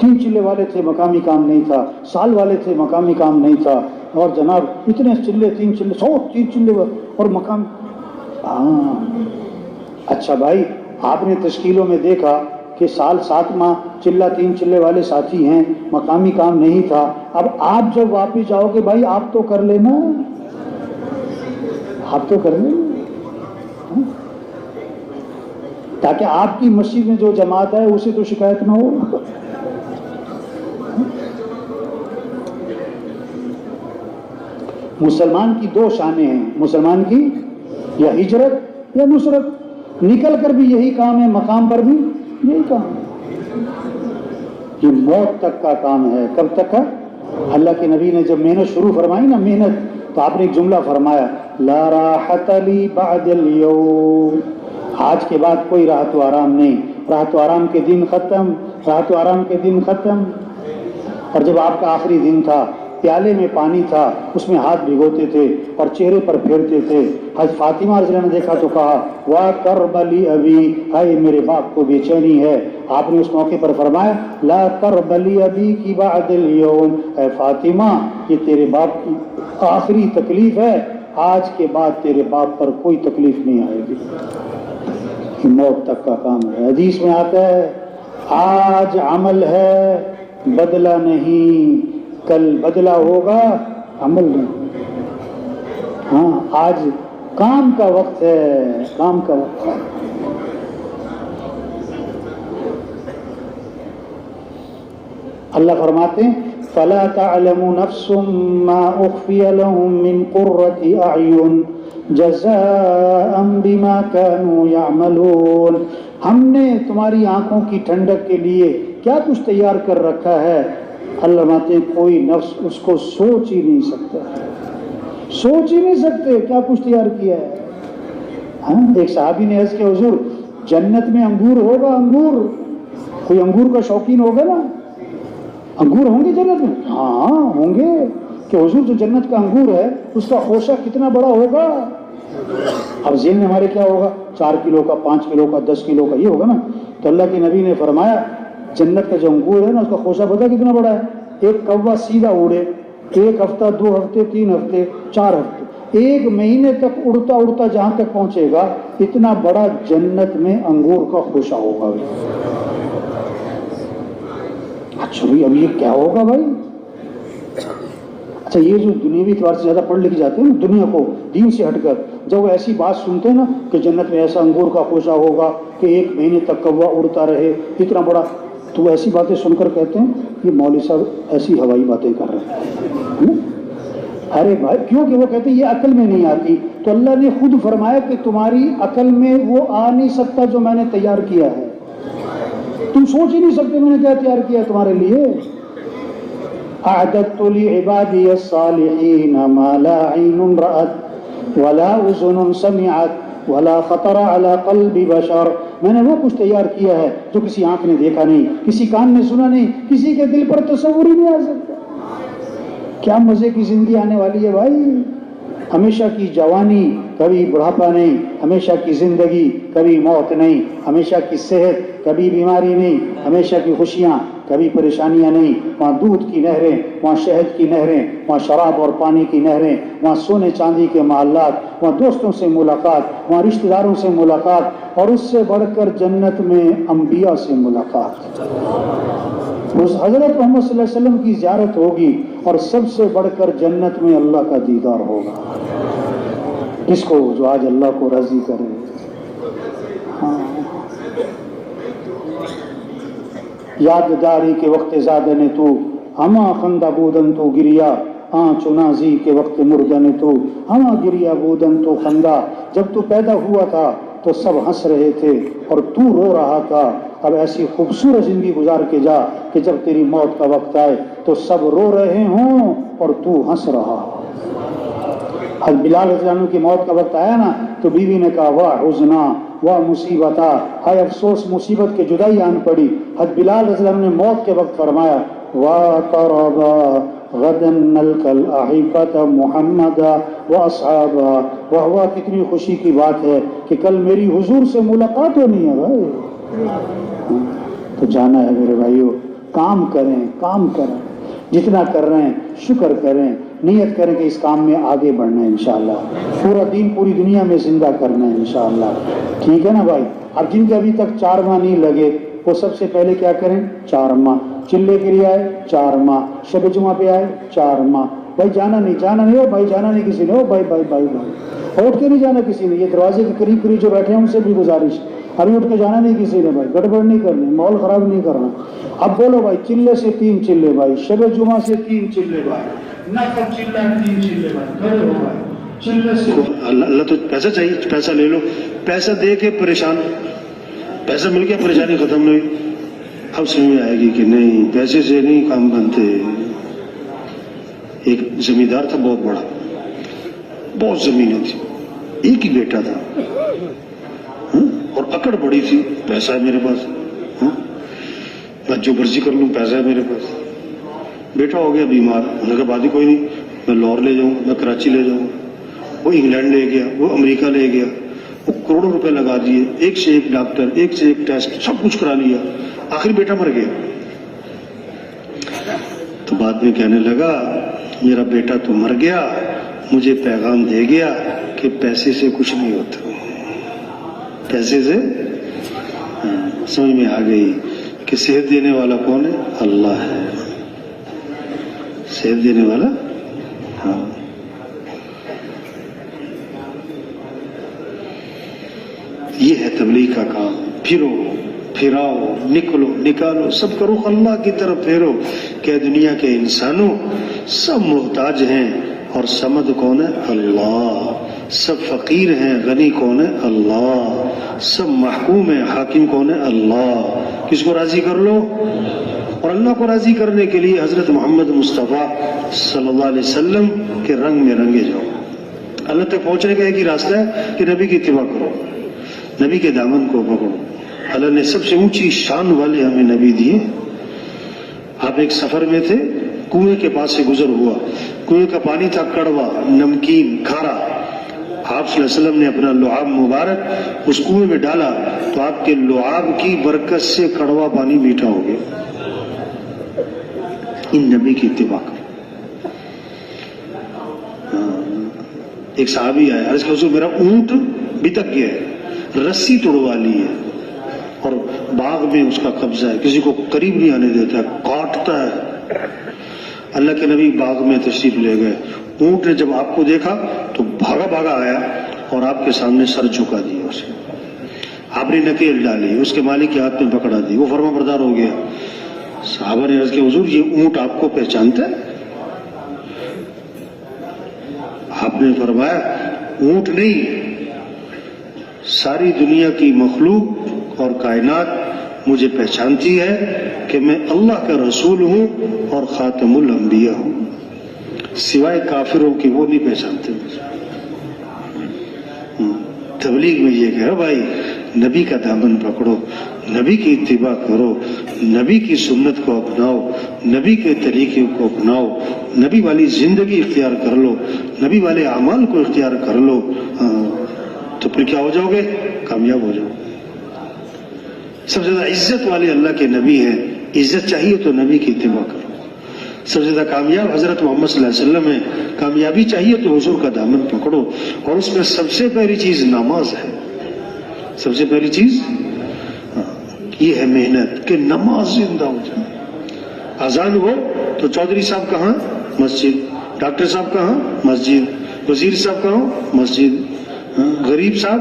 3 چلے والے تھے، مقامی کام نہیں تھا. سال والے تھے، مقامی کام نہیں تھا. اور جناب اتنے چلے، 3 چلے، 103 چلے اور مقام. ہاں اچھا بھائی آپ نے تشکیلوں میں دیکھا کہ سال 7واں چلہ 3 چلے والے ساتھی ہیں، مقامی کام نہیں تھا. اب آپ جب واپس جاؤ گے بھائی آپ تو کر لینا، آپ تو کر لینا، تاکہ آپ کی مسجد میں جو جماعت ہے اسے تو شکایت نہ ہو. مسلمان کی 2 شانیں ہیں، مسلمان کی یا ہجرت یا نصرت. نکل کر بھی یہی کام ہے، مقام پر بھی یہی کام ہے. یہ موت تک کا کام ہے. کب تک کا؟ اللہ کے نبی نے جب محنت شروع فرمائی نا، محنت، تو آپ نے ایک جملہ فرمایا، لا راحت لی بعد اليوم. آج کے بعد کوئی راحت و آرام نہیں، راحت و آرام کے دن ختم، راحت و آرام کے دن ختم. اور جب آپ کا آخری دن تھا پیالے میں پانی تھا، اس میں ہاتھ بھگوتے تھے اور چہرے پر پھیرتے تھے۔ حضرت فاطمہ رضی اللہ عنہ نے دیکھا تو کہا وا کربلی ابی، ہائے میرے باپ کو بے چینی ہے۔ آپ نے اس موقع پر فرمایا لا کربلی ابی کی بعد اليوم، اے فاطمہ یہ تیرے باپ کی آخری تکلیف ہے، آج کے بعد تیرے باپ پر کوئی تکلیف نہیں آئے گی۔ موت تک کا کام ہے۔ حدیث میں آتا ہے آج عمل ہے بدلہ نہیں، کل بدلہ ہوگا عمل نہیں۔ ہاں آج کام کا وقت ہے، کام کا وقت ہے۔ اللہ فرماتے ہیں فَلَا تَعْلَمُ نَفْسٌ مَّا أُخْفِيَ لَهُم مِّن قُرَّةِ أَعْيُنٍ جَزَاءً بِمَا كَانُوا يَعْمَلُونَ، ہم نے تمہاری آنکھوں کی ٹھنڈک کے لیے کیا کچھ تیار کر رکھا ہے۔ اللہ فرماتے ہیں کوئی نفس اس کو سوچ ہی نہیں سکتا، سوچ ہی نہیں سکتے کیا کچھ تیار کیا ہے۔ ہاں ایک صحابی نے عرض کیا حضور جنت میں انگور ہوگا؟ انگور، کوئی انگور کا شوقین ہوگا نا، انگور ہوں گے جنت میں؟ ہاں ہوں گے۔ کہ حضور جو جنت کا انگور ہے اس کا خوشہ کتنا بڑا ہوگا؟ اب ذہن میں ہمارے کیا ہوگا 4 کلو کا، 5 کلو کا، 10 کلو کا، یہ ہوگا نا۔ تو اللہ کے نبی نے فرمایا جنت کا جو انگور ہے نا اس کا خوشہ پتہ کتنا بڑا ہے؟ ایک کوا سیدھا اڑے 1 ہفتہ 2 ہفتے 3 ہفتے 4 ہفتے 1 مہینے تک اڑتا اڑتا جہاں تک پہنچے گا، اتنا بڑا جنت میں انگور کا خوشہ ہوگا۔ اچھا بھائی اب یہ کیا ہوگا بھائی؟ اچھا یہ جو دنیاوی اعتبار سے زیادہ پڑھ لکھ جاتے ہیں نا دنیا کو دین سے ہٹ کر، جب وہ ایسی بات سنتے ہیں نا کہ جنت میں ایسا انگور کا خوشہ ہوگا کہ 1 مہینے تک کوا اڑتا رہے اتنا بڑا، تو وہ ایسی باتیں سن کر کہتے ہیں یہ مولوی صاحب ایسی ہوائی باتیں کر رہے ہیں۔ ارے بھائی کیونکہ وہ کہتے ہیں یہ عقل میں نہیں آتی، تو اللہ نے خود فرمایا کہ تمہاری عقل میں وہ آ نہیں سکتا جو میں نے تیار کیا ہے، تم سوچ ہی نہیں سکتے میں نے کیا تیار کیا ہے تمہارے لیے۔ اعددت لعبادی الصالحین ما لا عین رأت ولا اذن سمعت ولا خطر علی قلب بشر، میں نے وہ کچھ تیار کیا ہے جو کسی آنکھ نے دیکھا نہیں، کسی کان نے سنا نہیں، کسی کے دل پر تصور ہی نہیں آ سکتا۔ کیا مزے کی زندگی آنے والی ہے بھائی، ہمیشہ کی جوانی کبھی بڑھاپا نہیں، ہمیشہ کی زندگی کبھی موت نہیں، ہمیشہ کی صحت کبھی بیماری نہیں، ہمیشہ کی خوشیاں کبھی پریشانیاں نہیں۔ وہاں دودھ کی نہریں، وہاں شہد کی نہریں، وہاں شراب اور پانی کی نہریں، وہاں سونے چاندی کے محلات، وہاں دوستوں سے ملاقات، وہاں رشتہ داروں سے ملاقات، اور اس سے بڑھ کر جنت میں انبیاء سے ملاقات۔ اس حضرت محمد صلی اللہ علیہ وسلم کی زیارت ہوگی، اور سب سے بڑھ کر جنت میں اللہ کا دیدار ہوگا۔ کس کو؟ جو آج اللہ کو راضی کرے۔ ہاں یاد داری کے وقت زادن تو ہما خندہ بودن تو گریا، چنازی کے وقت مردن تو ہما گریا بودن تو خندہ، جب تو پیدا ہوا تھا تو سب ہنس رہے تھے اور تو رو رہا تھا، اب ایسی خوبصورت زندگی گزار کے جا کہ جب تیری موت کا وقت آئے تو سب رو رہے ہوں اور تو ہنس رہا۔ حضرت بلال رضی اللہ عنہ کی موت کا وقت آیا نا تو بیوی نے کہا واہ حزنا واہ مصیبتا، ہائے افسوس مصیبت کے جدائی آن پڑی۔ حضرت بلال رضی اللہ عنہ نے موت کے وقت فرمایا وَقَرَبَا غَدًا نَلْقَ الْأَحِبَّةَ مُحَمَّدًا وَأَصْحَابًا، واہ واہ کتنی خوشی کی بات ہے کہ کل میری حضور سے ملاقات ہونی ہے بھائی۔ تو جانا ہے میرے بھائیو، کام کریں، کام کریں، جتنا کر رہے ہیں شکر کریں، نیت کریں کہ اس کام میں آگے بڑھنا ہے انشاءاللہ، پورا دین پوری دنیا میں زندہ کرنا ہے انشاءاللہ، ٹھیک ہے نا بھائی۔ اب جن کے ابھی تک 4 ماہ نہیں لگے وہ سب سے پہلے کیا کریں؟ 4 ماہ چلے کے لیے آئے، 4 ماہ شب جمعہ پہ آئے، 4 ماہ بھائی جانا نہیں ہو بھائی، جانا نہیں کسی نے ہو بھائی اٹھ کے نہیں جانا کسی نے، یہ دروازے کے قریب جو بیٹھے ہیں ان سے بھی گزارش، ابھی اٹھ کے جانا نہیں کسی نے بھائی، گڑبڑ نہیں کرنی، ماحول خراب نہیں کرنا۔ اب بولو بھائی چلے سے 3 چلے بھائی، شب جمعہ سے 3 چلے بھائی، نفل چلہ 3 چلے بھائی، کھڑے ہو بھائی چلے سے۔ اللہ تو پیسہ چاہیے، پیسہ لے لو، پیسہ دے کے پریشان، پیسہ مل گیا پریشانی ختم نہیں۔ اب سمجھ آئے گی کہ نہیں پیسے سے نہیں کام بنتے۔ ایک زمیندار تھا بہت بڑا، بہت زمینیں تھی، ایک ہی بیٹا تھا اور اکڑ بڑی تھی، پیسہ ہے میرے پاس، میں جو مرضی کر لوں، پیسہ ہے میرے پاس۔ بیٹا ہو گیا بیمار. انہوں نے کہا بات ہی کوئی نہیں, میں لاہور لے جاؤں, میں کراچی لے جاؤں. وہ انگلینڈ لے گیا, وہ امریکہ لے گیا, وہ کروڑوں روپے لگا دیے, ایک سے ایک ڈاکٹر, ایک سے ایک ٹیسٹ, سب کچھ کرا لیا. آخر بیٹا مر گیا. تو بعد میں کہنے لگا میرا بیٹا تو مر گیا, مجھے پیغام دے گیا کہ پیسے سے کچھ نہیں ہوتا. پیسے سے سمجھ میں آ گئی کہ صحت دینے والا کون ہے؟ اللہ ہے. صحت دینے والا ہاں. یہ ہے تبلیغ کا کام. پھرو پھراؤ, نکلو نکالو, سب کا رخ اللہ کی طرف پھیرو کہ دنیا کے انسانوں سب محتاج ہیں اور سمد کون ہے؟ اللہ. سب فقیر ہیں, غنی کون ہے؟ اللہ. سب محکوم ہیں, حاکم کون ہے؟ اللہ. کس کو راضی کر لو؟ اور اللہ کو راضی کرنے کے لیے حضرت محمد مصطفیٰ صلی اللہ علیہ وسلم کے رنگ میں رنگے جاؤ. اللہ تک پہنچنے کا ایک ہی راستہ ہے کہ نبی کی اتباع کرو, نبی کے دامن کو پکڑو. اللہ نے سب سے اونچی شان والے ہمیں نبی دیے. آپ ایک سفر میں تھے, کنویں کے پاس سے گزر ہوا, کنویں کا پانی تھا کڑوا, نمکین, کھارا. آپ صلی اللہ علیہ وسلم نے اپنا لعاب مبارک اس کنویں میں ڈالا تو آپ کے لعاب کی برکت سے کڑوا پانی میٹھا ہو گیا. ان نبی کی اتباع کرو. ایک صحابی آیا, عرض کہ حضور میرا اونٹ بتک گیا ہے, رسی توڑوا لی ہے اور باغ میں اس کا قبضہ ہے, کسی کو قریب نہیں آنے دیتا ہے, کاٹتا ہے. اللہ کے نبی باغ میں تشریف لے گئے. اونٹ نے جب آپ کو دیکھا تو بھاگا بھاگا آیا اور آپ کے سامنے سر جھکا دیا اسے. آپ نے نکیل ڈالی, اس کے مالک کے ہاتھ میں پکڑا دی, وہ فرما بردار ہو گیا. صحابہ نے عرض کیا حضور یہ اونٹ آپ کو پہچانتا ہے؟ آپ نے فرمایا اونٹ نہیں, ساری دنیا کی مخلوق اور کائنات مجھے پہچانتی ہے کہ میں اللہ کا رسول ہوں اور خاتم الانبیاء ہوں, سوائے کافروں کی وہ نہیں پہچانتے. تبلیغ میں یہ کہہ بھائی نبی کا دامن پکڑو, نبی کی اتباع کرو, نبی کی سنت کو اپناؤ, نبی کے طریقے کو اپناؤ, نبی والی زندگی اختیار کر لو, نبی والے اعمال کو اختیار کر لو, تو پھر کیا ہو جاؤ گے؟ کامیاب ہو جاؤ. سب سے زیادہ عزت والے اللہ کے نبی ہیں, عزت چاہیے تو نبی کی اتباع کرو. سب سے زیادہ کامیاب حضرت محمد صلی اللہ علیہ وسلم ہے, کامیابی چاہیے تو حضور کا دامن پکڑو. اور اس میں سب سے پہلی چیز نماز ہے. سب سے پہلی چیز یہ ہے محنت کہ نماز زندہ ہو جائے. اذان ہو تو چودھری صاحب کہاں؟ مسجد. ڈاکٹر صاحب کہاں؟ مسجد. وزیر صاحب کہاں؟ مسجد. غریب صاحب.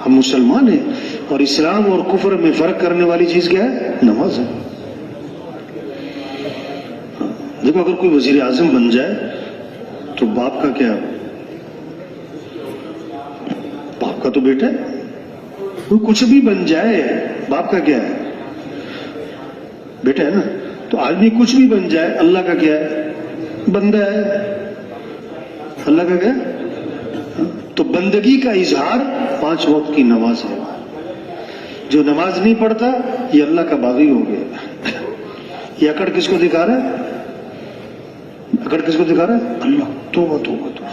ہم مسلمان ہیں اور اسلام اور کفر میں فرق کرنے والی چیز کیا ہے؟ نماز ہے. دیکھو اگر کوئی وزیر اعظم بن جائے تو باپ کا کیا؟ باپ کا تو بیٹا ہے. وہ کچھ بھی بن جائے باپ کا کیا ہے؟ بیٹا ہے نا. تو آدمی کچھ بھی بن جائے اللہ کا کیا ہے؟ بندہ ہے. اللہ کا کیا ہے؟ تو بندگی کا اظہار 5 وقت کی نماز ہے. جو نماز نہیں پڑھتا یہ اللہ کا باغی ہو گیا. یہ اکڑ کس کو دکھا رہا ہے؟ اکڑ کس کو دکھا رہا ہے؟ اللہ. توبہ توبہ توبہ.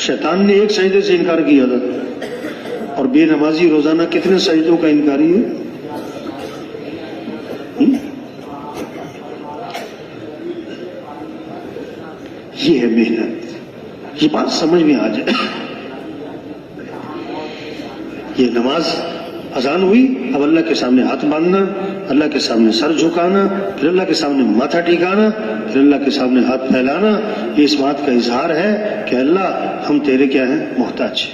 شیطان نے ایک سجدے سے انکار کیا تھا اور بے نمازی روزانہ کتنے سجدوں کا انکاری ہے؟ یہ ہے محنت. یہ بات سمجھ میں آ جائے. یہ نماز اذان ہوئی, اب اللہ کے سامنے ہاتھ باندھنا, اللہ کے سامنے سر جھکانا, پھر اللہ کے سامنے ماتھا ٹھکانا, پھر اللہ کے سامنے ہاتھ پھیلانا. یہ اس بات کا اظہار ہے کہ اللہ ہم تیرے کیا ہیں؟ محتاج.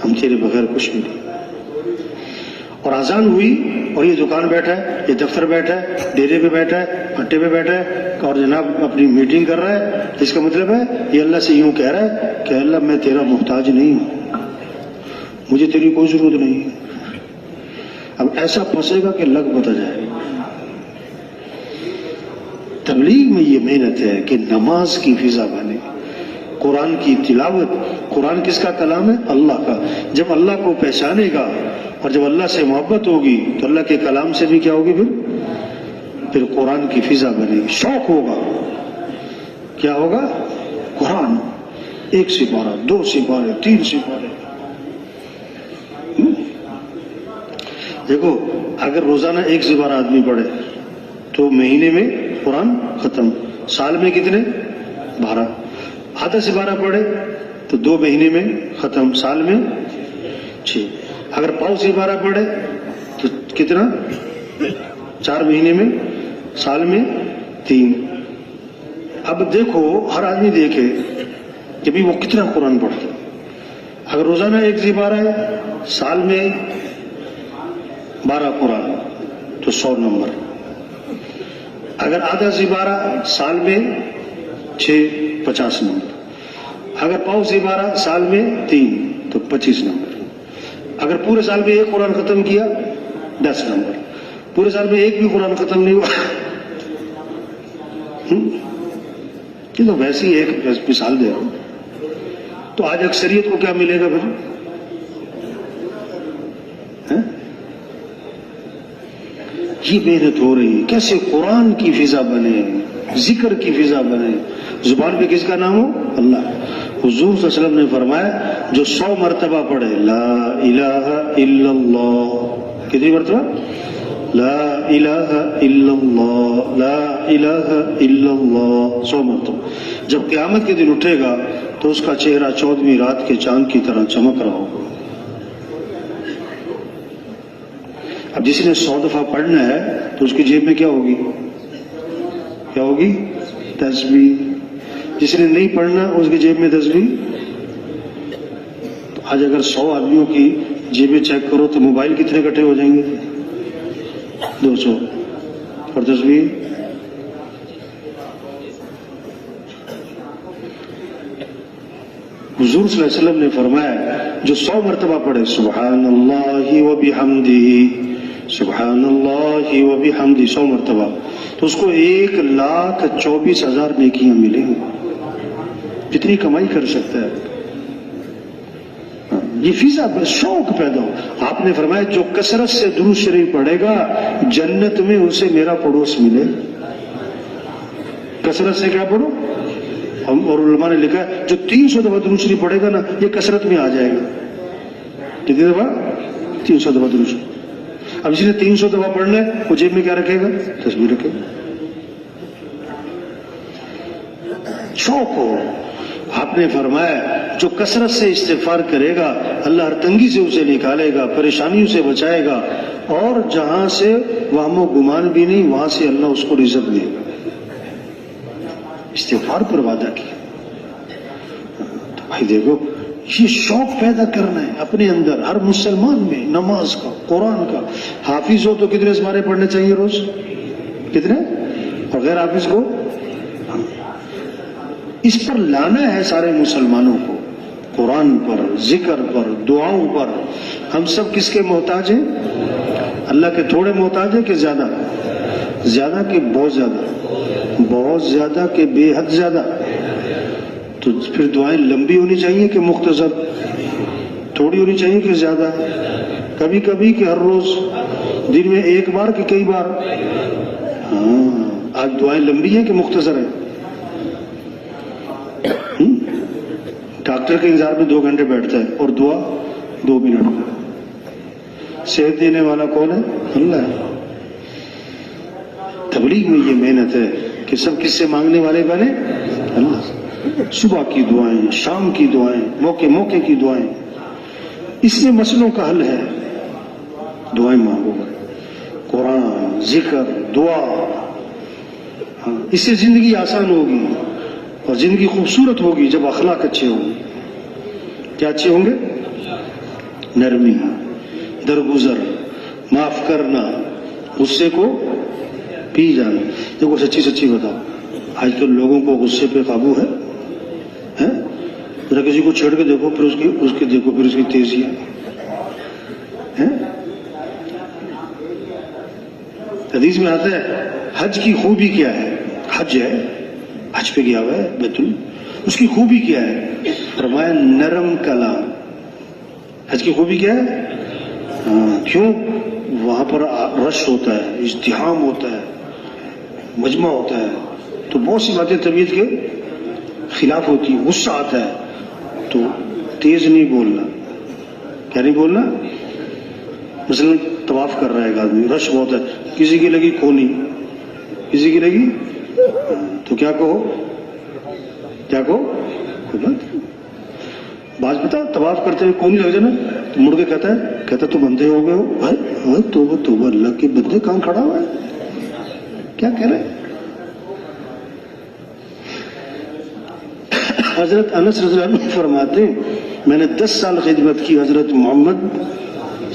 ہم تیرے بغیر کچھ بھی نہیں. اور اذان ہوئی اور یہ دکان بیٹھا ہے, یہ دفتر بیٹھا ہے, ڈیرے پہ بیٹھا ہے, پٹے پہ بیٹھا ہے اور جناب اپنی میٹنگ کر رہا ہے. اس کا مطلب ہے یہ اللہ سے یوں کہہ رہا ہے کہ اللہ میں تیرا محتاج نہیں ہوں, مجھے تیری کوئی ضرورت نہیں ہے. اب ایسا پھنسے گا کہ لگ بتا جائے. تبلیغ میں یہ محنت ہے کہ نماز کی فضا بنے, قرآن کی تلاوت. قرآن کس کا کلام ہے؟ اللہ کا. جب اللہ کو پہچانے گا اور جب اللہ سے محبت ہوگی تو اللہ کے کلام سے بھی کیا ہوگی؟ پھر پھر قرآن کی فضا بنے گی. شوق ہوگا. کیا ہوگا؟ قرآن. 1 سپارہ 2 سپارے 3 سپارے. دیکھو اگر روزانہ 1 سپارہ آدمی پڑھے تو مہینے میں قرآن ختم. سال میں کتنے؟ 12. آدھا سپارہ پڑھے تو 2 مہینے میں ختم. سال میں 6. اگر پاؤ سپارہ پڑھے تو کتنا؟ 4 مہینے میں. سال میں 3. اب دیکھو ہر آدمی دیکھے کہ بھی وہ کتنا قرآن پڑھتا ہے. اگر روزانہ 1 سپارہ ہے سال میں 12 قرآن تو 100 نمبر. اگر آدھا سپارہ سال میں 6 50 نمبر. اگر پاؤ سپارہ سال میں 3 تو 25 نمبر. اگر پورے سال میں 1 قرآن ختم کیا 10 نمبر. پورے سال میں 1 بھی قرآن ختم نہیں ہوا یہ تو ویسے ہی ایک مثال دے رہا ہوں. تو آج اکثریت کو کیا ملے گا پھر؟ یہ محنت ہو رہی ہے کیسے قرآن کی فضا بنے, ذکر کی فضا بنے. زبان پہ کس کا نام ہو؟ اللہ. حضور صلی اللہ علیہ وسلم نے فرمایا جو 100 مرتبہ پڑھے لا الہ الا اللہ. کتنی مرتبہ؟ لا الہ الا اللہ لا الہ الا اللہ 100 مرتبہ. جب قیامت کے دن اٹھے گا تو اس کا چہرہ 14ویں رات کے چاند کی طرح چمک رہا ہوگا. اب جس نے 100 دفعہ پڑھنا ہے تو اس کی جیب میں کیا ہوگی؟ کیا ہوگی؟ تسبیح. جس نے نہیں پڑھنا اس کی جیب میں تسبیح. تو آج اگر 100 آدمیوں کی جیبیں چیک کرو تو موبائل کتنے اکٹھے ہو جائیں گے؟ 200. اور تسبیح حضور صلی اللہ علیہ وسلم نے فرمایا جو 100 مرتبہ پڑھے سبحان اللہ و بحمدہ سبحان اللہ و بحمدہ 100 مرتبہ تو اس کو 1,24,000 نیکیاں ملیں گی. کتنی کمائی کر سکتا ہے. یہ فضا شوق پیدا ہو. آپ نے فرمایا جو کثرت سے درود شریف پڑھے گا جنت میں اسے میرا پڑوس ملے. کثرت سے کیا پڑھو؟ اور علماء نے لکھا ہے جو 300 دفعہ درود شریف پڑھے گا نا یہ کثرت میں آ جائے گا. کتنی دفعہ؟ 300 دفعہ درود شریف. اب جس نے 300 دفعہ پڑھنا ہے وہ جیب میں کیا رکھے گا؟ تسبیح رکھے گا. شوق ہو. آپ نے فرمایا جو کثرت سے استغفار کرے گا اللہ ہر تنگی سے اسے نکالے گا, پریشانیوں سے بچائے گا, اور جہاں سے وہم و گمان بھی نہیں وہاں سے اللہ اس کو رزق دے گا. استغفار پر وعدہ کیا. تو بھائی دیکھو یہ شوق پیدا کرنا ہے اپنے اندر ہر مسلمان میں, نماز کا, قرآن کا. حافظ ہو تو کتنے سپارے پڑھنے چاہیے روز؟ کتنے؟ اور غیر حافظ کو اس پر لانا ہے سارے مسلمانوں کو, قرآن پر, ذکر پر, دعاؤں پر. ہم سب کس کے محتاج ہیں؟ اللہ کے. تھوڑے محتاج ہیں کہ زیادہ؟ زیادہ کہ بہت زیادہ؟ بہت زیادہ کہ بے حد زیادہ. تو پھر دعائیں لمبی ہونی چاہیے کہ مختصر؟ تھوڑی ہونی چاہیے کہ زیادہ؟ کبھی کبھی کہ ہر روز, دن میں 1 بار کہ کئی بار؟ ہاں. آج دعائیں لمبی ہیں کہ مختصر ہیں؟ ڈاکٹر کے انتظار میں 2 گھنٹے بیٹھتا ہے اور دعا 2 منٹ. صحت دینے والا کون ہے؟ اللہ ہے. تبلیغ میں یہ محنت ہے کہ سب کس سے مانگنے والے بنے؟ اللہ سے. صبح کی دعائیں, شام کی دعائیں, موقع موقع کی دعائیں. اس میں مسئلوں کا حل ہے. دعائیں مانگو, قرآن, ذکر, دعا. اس سے زندگی آسان ہوگی اور زندگی خوبصورت ہوگی جب اخلاق اچھے ہوں گے. کیا اچھے ہوں گے؟ نرمی, درگزر, معاف کرنا, غصے کو پی جانا. دیکھو سچی سچی بتاؤ آج کل لوگوں کو غصے پہ قابو ہے؟ ذرا کسی کو چھیڑ کے دیکھو پھر اس کی دیکھو پھر اس کی تیزیاں. حدیث میں آتا ہے حج کی خوبی کیا ہے؟ حج ہے, حج پہ گیا ہوا ہے بیت اس کی خوبی کیا ہے؟ فرمایا نرم کلام. حج کی خوبی کیا ہے؟ کیوں؟ وہاں پر رش ہوتا ہے, ازدحام ہوتا ہے, مجمع ہوتا ہے تو بہت سی باتیں طبیعت کے خلاف ہوتی ہیں، غصہ آتا ہے تو تیز نہیں بولنا. کیا نہیں بولنا؟ مثلا طواف کر رہا ہے ایک آدمی، رش بہت ہے، کسی کی لگی کھونی، کسی کی لگی تو کیا کہو؟ کیا کہو؟ کوئی بات. بعض پتا طواف کرتے ہوئے کونی لگ جانا تو مڑ کے کہتا تم اندھے ہو گئے ہو. توبہ توبہ، اللہ کے بندے کہاں کھڑا ہوا ہے، کیا کہہ رہے ہیں؟ حضرت انس رضی اللہ عنہ فرماتے ہیں میں نے 10 سال خدمت کی حضرت محمد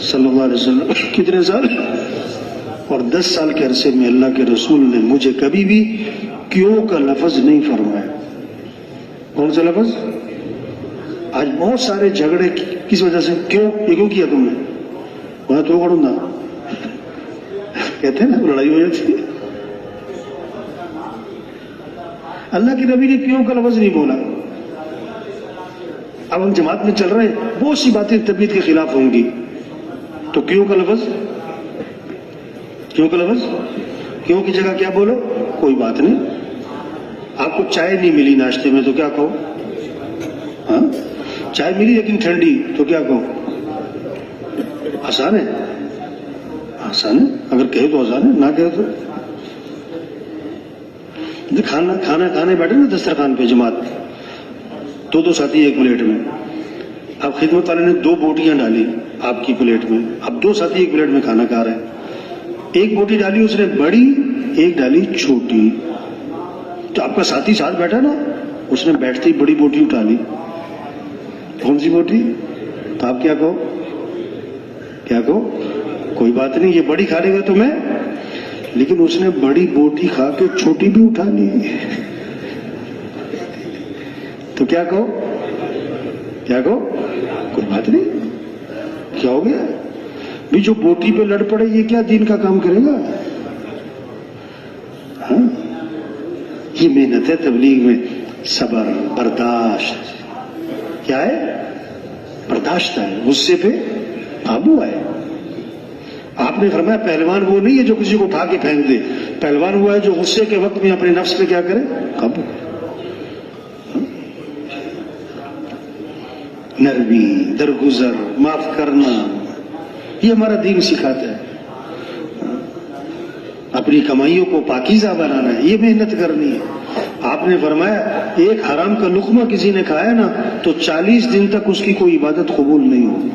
صلی اللہ علیہ وسلم. کتنے سال؟ اور 10 سال کے عرصے میں اللہ کے رسول نے مجھے کبھی بھی کیوں کا لفظ نہیں فرمایا. کون سا لفظ؟ آج بہت سارے جھگڑے کس وجہ سے، کیوں، یہ کیوں کیا تم نے، میں تو کروں گا کہتے ہیں نا، لڑائی ہو جاتی ہے. اللہ کے نبی نے کیوں کا لفظ نہیں بولا. اب ہم جماعت میں چل رہے ہیں، بہت سی باتیں طبیعت کے خلاف ہوں گی تو کیوں کا لفظ، کیوں کا لفظ، کیوں کی جگہ کیا بولو؟ کوئی بات نہیں. آپ کو چائے نہیں ملی ناشتے میں تو کیا کہو؟ ہاں چائے ملی لیکن ٹھنڈی تو کیا کہو؟ آسان ہے، آسان ہے، اگر کہے تو آسان ہے، نہ کہے تو. کھانا کھانے بیٹھے نا دسترخوان پہ جماعت، دو ساتھی ایک پلیٹ میں. اب خدمت والے نے 2 بوٹیاں ڈالی آپ کی پلیٹ میں، اب 2 ساتھی ایک پلیٹ میں کھانا کھا رہے ہیں. ایک بوٹی ڈالی اس نے بڑی، ایک ڈالی چھوٹی. تو آپ کا ساتھی ساتھ بیٹھا نا، اس نے بیٹھتے ہی بڑی بوٹی اٹھا لی. کون سی بوٹی؟ تو آپ کیا کہو؟ کیا کہو؟ کوئی بات نہیں، یہ بڑی کھا لے گا تو میں، لیکن اس نے بڑی بوٹی کھا کے چھوٹی بھی اٹھا لی تو کیا کہو؟ کیا کہو؟ کوئی بات نہیں. کیا ہو گیا بھی؟ جو بوٹی پہ لڑ پڑے یہ کیا دین کا کام کرے گا؟ ہاں یہ محنت ہے تبلیغ میں، صبر، برداشت. کیا ہے؟ برداشت ہے، غصے پہ قابو ہے. آپ نے فرمایا پہلوان وہ نہیں ہے جو کسی کو اٹھا کے پھینک دے، پہلوان وہ ہے جو غصے کے وقت میں اپنے نفس پہ کیا کرے؟ قابو. نرمی، درگزر، معاف کرنا، یہ ہمارا دین سکھاتا ہے. اپنی کمائیوں کو پاکیزہ بنانا ہے، یہ محنت کرنی ہے. آپ نے فرمایا ایک حرام کا لقمہ کسی نے کھایا نا تو 40 دن تک اس کی کوئی عبادت قبول نہیں ہوگی.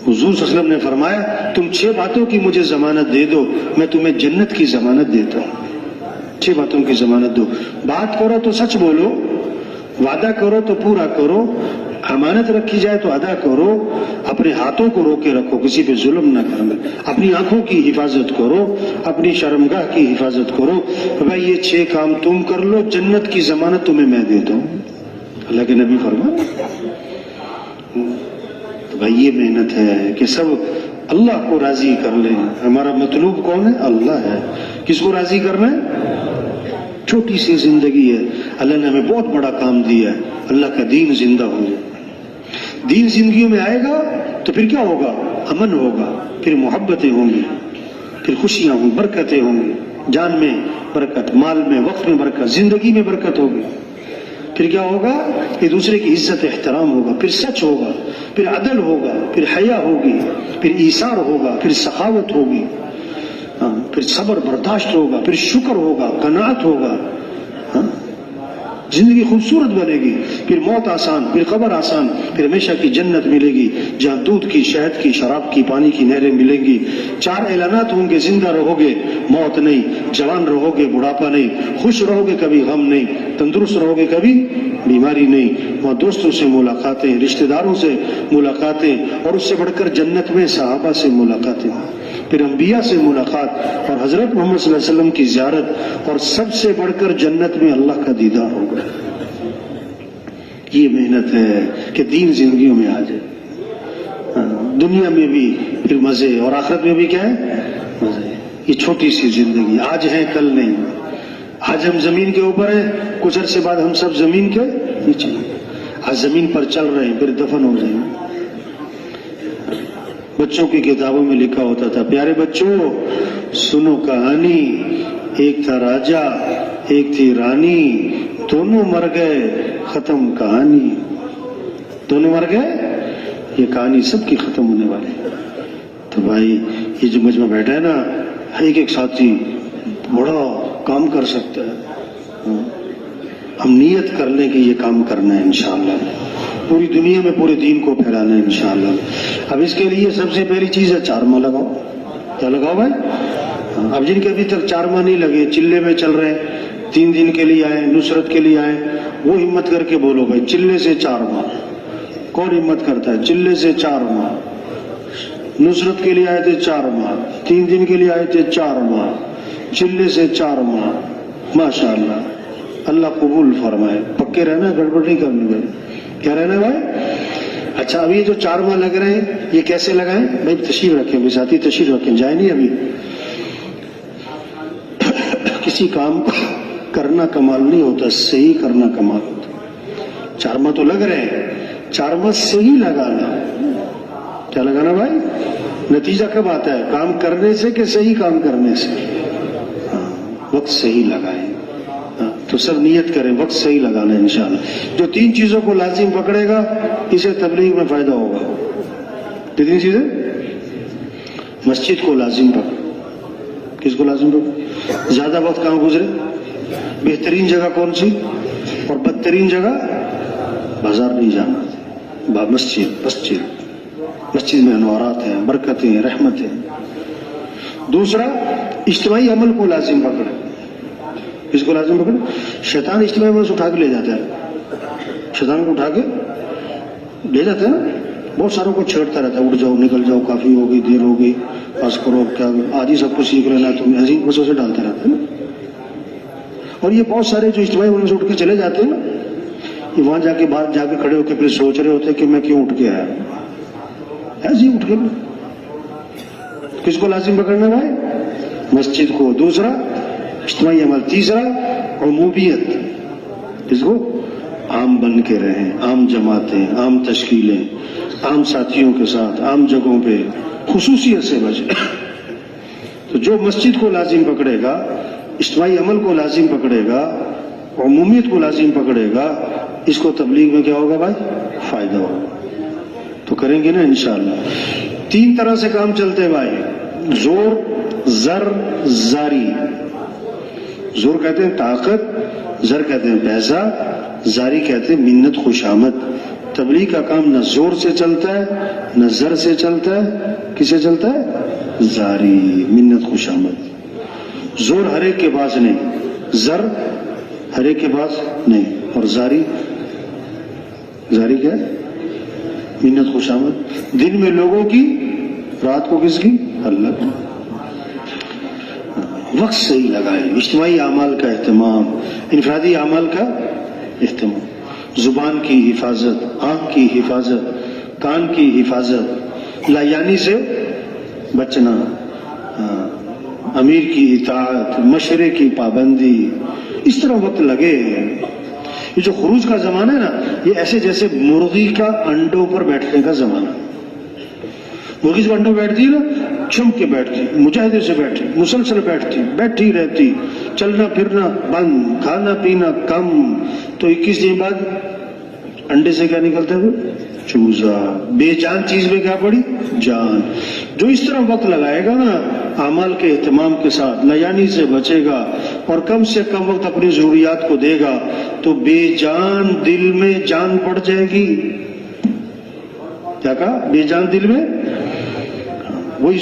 حضور صلی اللہ علیہ وسلم نے فرمایا تم 6 باتوں کی مجھے ضمانت دے دو، میں تمہیں جنت کی ضمانت دیتا ہوں. 6 باتوں کی ضمانت دو. بات کرو تو سچ بولو، وعدہ کرو تو پورا کرو، امانت رکھی جائے تو ادا کرو، اپنے ہاتھوں کو روکے رکھو، کسی پہ ظلم نہ کرنا، اپنی آنکھوں کی حفاظت کرو، اپنی شرمگاہ کی حفاظت کرو. بھائی یہ 6 کام تم کر لو، جنت کی ضمانت تمہیں میں دیتا ہوں. اللہ کے نبی فرمایا. تو بھائی یہ محنت ہے کہ سب اللہ کو راضی کر لیں. ہمارا مطلوب کون ہے؟ اللہ ہے. کس کو راضی کرنا ہے؟ چھوٹی سی زندگی ہے، اللہ نے ہمیں بہت بڑا کام دیا ہے. اللہ کا دین زندہ ہو جائے. دین زندگیوں میں آئے گا تو پھر کیا ہوگا؟ امن ہوگا، پھر محبتیں ہوں گی، پھر خوشیاں ہوں، برکتیں ہوں گی. جان میں برکت، مال میں، وقت میں برکت، زندگی میں برکت ہوگی. پھر کیا ہوگا؟ ایک دوسرے کی عزت احترام ہوگا، پھر سچ ہوگا، پھر عدل ہوگا، پھر حیا ہوگی، پھر ایثار ہوگا، پھر سخاوت ہوگی، پھر صبر برداشت ہوگا، پھر شکر ہوگا، قناعت ہوگا. زندگی خوبصورت بنے گی. پھر موت آسان، پھر قبر آسان، پھر ہمیشہ کی جنت ملے گی جہاں دودھ کی، شہد کی، شراب کی، پانی کی نہریں ملیں گی. 4 اعلانات ہوں گے، زندہ رہو گے موت نہیں، جوان رہو گے بڑھاپا نہیں، خوش رہو گے کبھی غم نہیں، تندرست رہو گے کبھی بیماری نہیں. وہاں دوستوں سے ملاقاتیں، رشتہ داروں سے ملاقاتیں، اور اس سے بڑھ کر جنت میں صحابہ سے ملاقاتیں، پھر انبیاء سے ملاقات اور حضرت محمد صلی اللہ علیہ وسلم کی زیارت، اور سب سے بڑھ کر جنت میں اللہ کا دیدار ہوگا. یہ محنت ہے کہ دین زندگیوں میں آ جائے. دنیا میں بھی پھر مزے، اور آخرت میں بھی کیا ہے؟ مزے. یہ چھوٹی سی زندگی، آج ہے کل نہیں. آج ہم زمین کے اوپر ہیں، کچھ عرصے بعد ہم سب زمین کے نیچے. آج زمین پر چل رہے ہیں، پھر دفن ہو جائیں گے. بچوں کی کتابوں میں لکھا ہوتا تھا پیارے بچوں سنو کہانی، ایک تھا راجا ایک تھی رانی دونوں مر گئے ختم کہانی دونوں مر گئے یہ کہانی سب کی ختم ہونے والی تو بھائی یہ جو مجمع بیٹھا ہے نا ایک ایک ساتھی بڑا کام کر سکتا ہے ہم نیت کر لیں کہ یہ کام کرنا ہے انشاءاللہ پوری دنیا میں پورے دین کو پھیلانا ہے انشاءاللہ اب اس کے لیے سب سے پہلی چیز ہے چارما لگاؤ کیا لگاؤ بھائی اب جن کے ابھی تک چارما نہیں لگے چلے میں چل رہے 3 دن کے لیے آئے نصرت کے لیے آئے وہ ہمت کر کے بولو بھائی چلے سے 4 ماہ کون ہمت کرتا ہے چلے سے 4 ماہ نصرت کے لیے آئے تھے 4 ماہ 3 دن کے لیے آئے تھے 4 ماہ چلے سے 4 ماہ ماشاءاللہ اللہ قبول فرمائے پکے رہنا گڑبڑ نہیں کرنی بھائی کیا رہنا بھائی اچھا ابھی یہ جو 4 ماہ لگ رہے ہیں یہ کیسے لگائیں بھائی تشریف رکھیں ابھی ساتھی تشریف رکھیں جائے نہیں ابھی کسی کام کو کرنا کمال نہیں ہوتا صحیح کرنا کمال ہوتا 4 ماہ تو لگ رہے ہیں 4 ماہ صحیح لگانا کیا لگانا بھائی نتیجہ کب آتا ہے کام کرنے سے کہ صحیح کام کرنے سے وقت صحیح لگائیں تو سب نیت کریں وقت صحیح لگانا ہے انشاءاللہ جو 3 چیزوں کو لازم پکڑے گا اسے تبلیغ میں فائدہ ہوگا 3 چیزیں مسجد کو لازم پکڑ کس کو لازم پکڑ زیادہ وقت کہاں گزرے بہترین جگہ کون سی اور بدترین جگہ بازار نہیں جانا مسجد میں انوارات ہیں برکتیں ہیں رحمتیں دوسرا اجتماعی عمل کو لازم پکڑے کس کو لازم پکڑے شیطان اجتماعی عمل سے اٹھا کے لے جاتا ہے شیطان کو اٹھا کے لے جاتا ہے بہت ساروں کو چھیڑتا رہتا ہے اٹھ جاؤ نکل جاؤ کافی ہوگی دیر ہوگی بس کرو کیا آج ہی سب کچھ سیکھ لینا تم ایسی بسوں سے ڈالتے رہتے ہیں اور یہ بہت سارے جو اجتماعی عمل سے اٹھ کے چلے جاتے ہیں نا یہ وہاں جا کے باہر جا کے کھڑے ہو کے پھر سوچ رہے ہوتے کہ میں کیوں اٹھ کے آیا ایسے ہی اٹھ کے کس کو لازم پکڑنا ہے مسجد کو دوسرا اجتماعی عمل تیسرا عمومیت اس کو عام بن کے رہیں عام جماعتیں عام تشکیلیں عام ساتھیوں کے ساتھ عام جگہوں پہ خصوصیت سے بچے تو جو مسجد کو لازم پکڑے گا اجتماعی عمل کو لازم پکڑے گا عمومیت کو لازم پکڑے گا اس کو تبلیغ میں کیا ہوگا بھائی فائدہ ہوگا تو کریں گے نا انشاءاللہ 3 طرح سے کام چلتے بھائی زور زر زاری زور کہتے ہیں طاقت زر کہتے ہیں پیسہ زاری کہتے ہیں منت خوشامد تبلیغ کا کام نہ زور سے چلتا ہے نہ زر سے چلتا ہے کسے چلتا ہے زاری منت خوشامد زور ہر ایک کے پاس نہیں زر ہر ایک کے پاس نہیں اور زاری کیا ہے منت خوشامد دن میں لوگوں کی رات کو کس کی اللہ کی وقت صحیح لگائے اجتماعی اعمال کا اہتمام انفرادی اعمال کا اہتمام زبان کی حفاظت آنکھ کی حفاظت کان کی حفاظت لایانی سے بچنا امیر کی اطاعت مشورے کی پابندی اس طرح وقت لگے یہ جو خروج کا زمانہ ہے نا یہ ایسے جیسے مرغی کا انڈوں پر بیٹھنے کا زمانہ مرغی جب انڈوں بیٹھتی ہے نا چمک کے بیٹھتی مجاہدے سے بیٹھتی مسلسل بیٹھی رہتی چلنا پھرنا بند کھانا پینا کم تو 21 دن بعد انڈے سے کیا نکلتا ہے چوزا بے جان چیز میں کیا پڑی جان جو اس طرح وقت لگائے گا نا اعمال کے اہتمام کے ساتھ لیانی سے بچے گا اور کم سے کم وقت اپنی ضروریات کو دے گا تو بے جان دل میں جان پڑ جائے گی کیا کہا بے جان دل میں وہی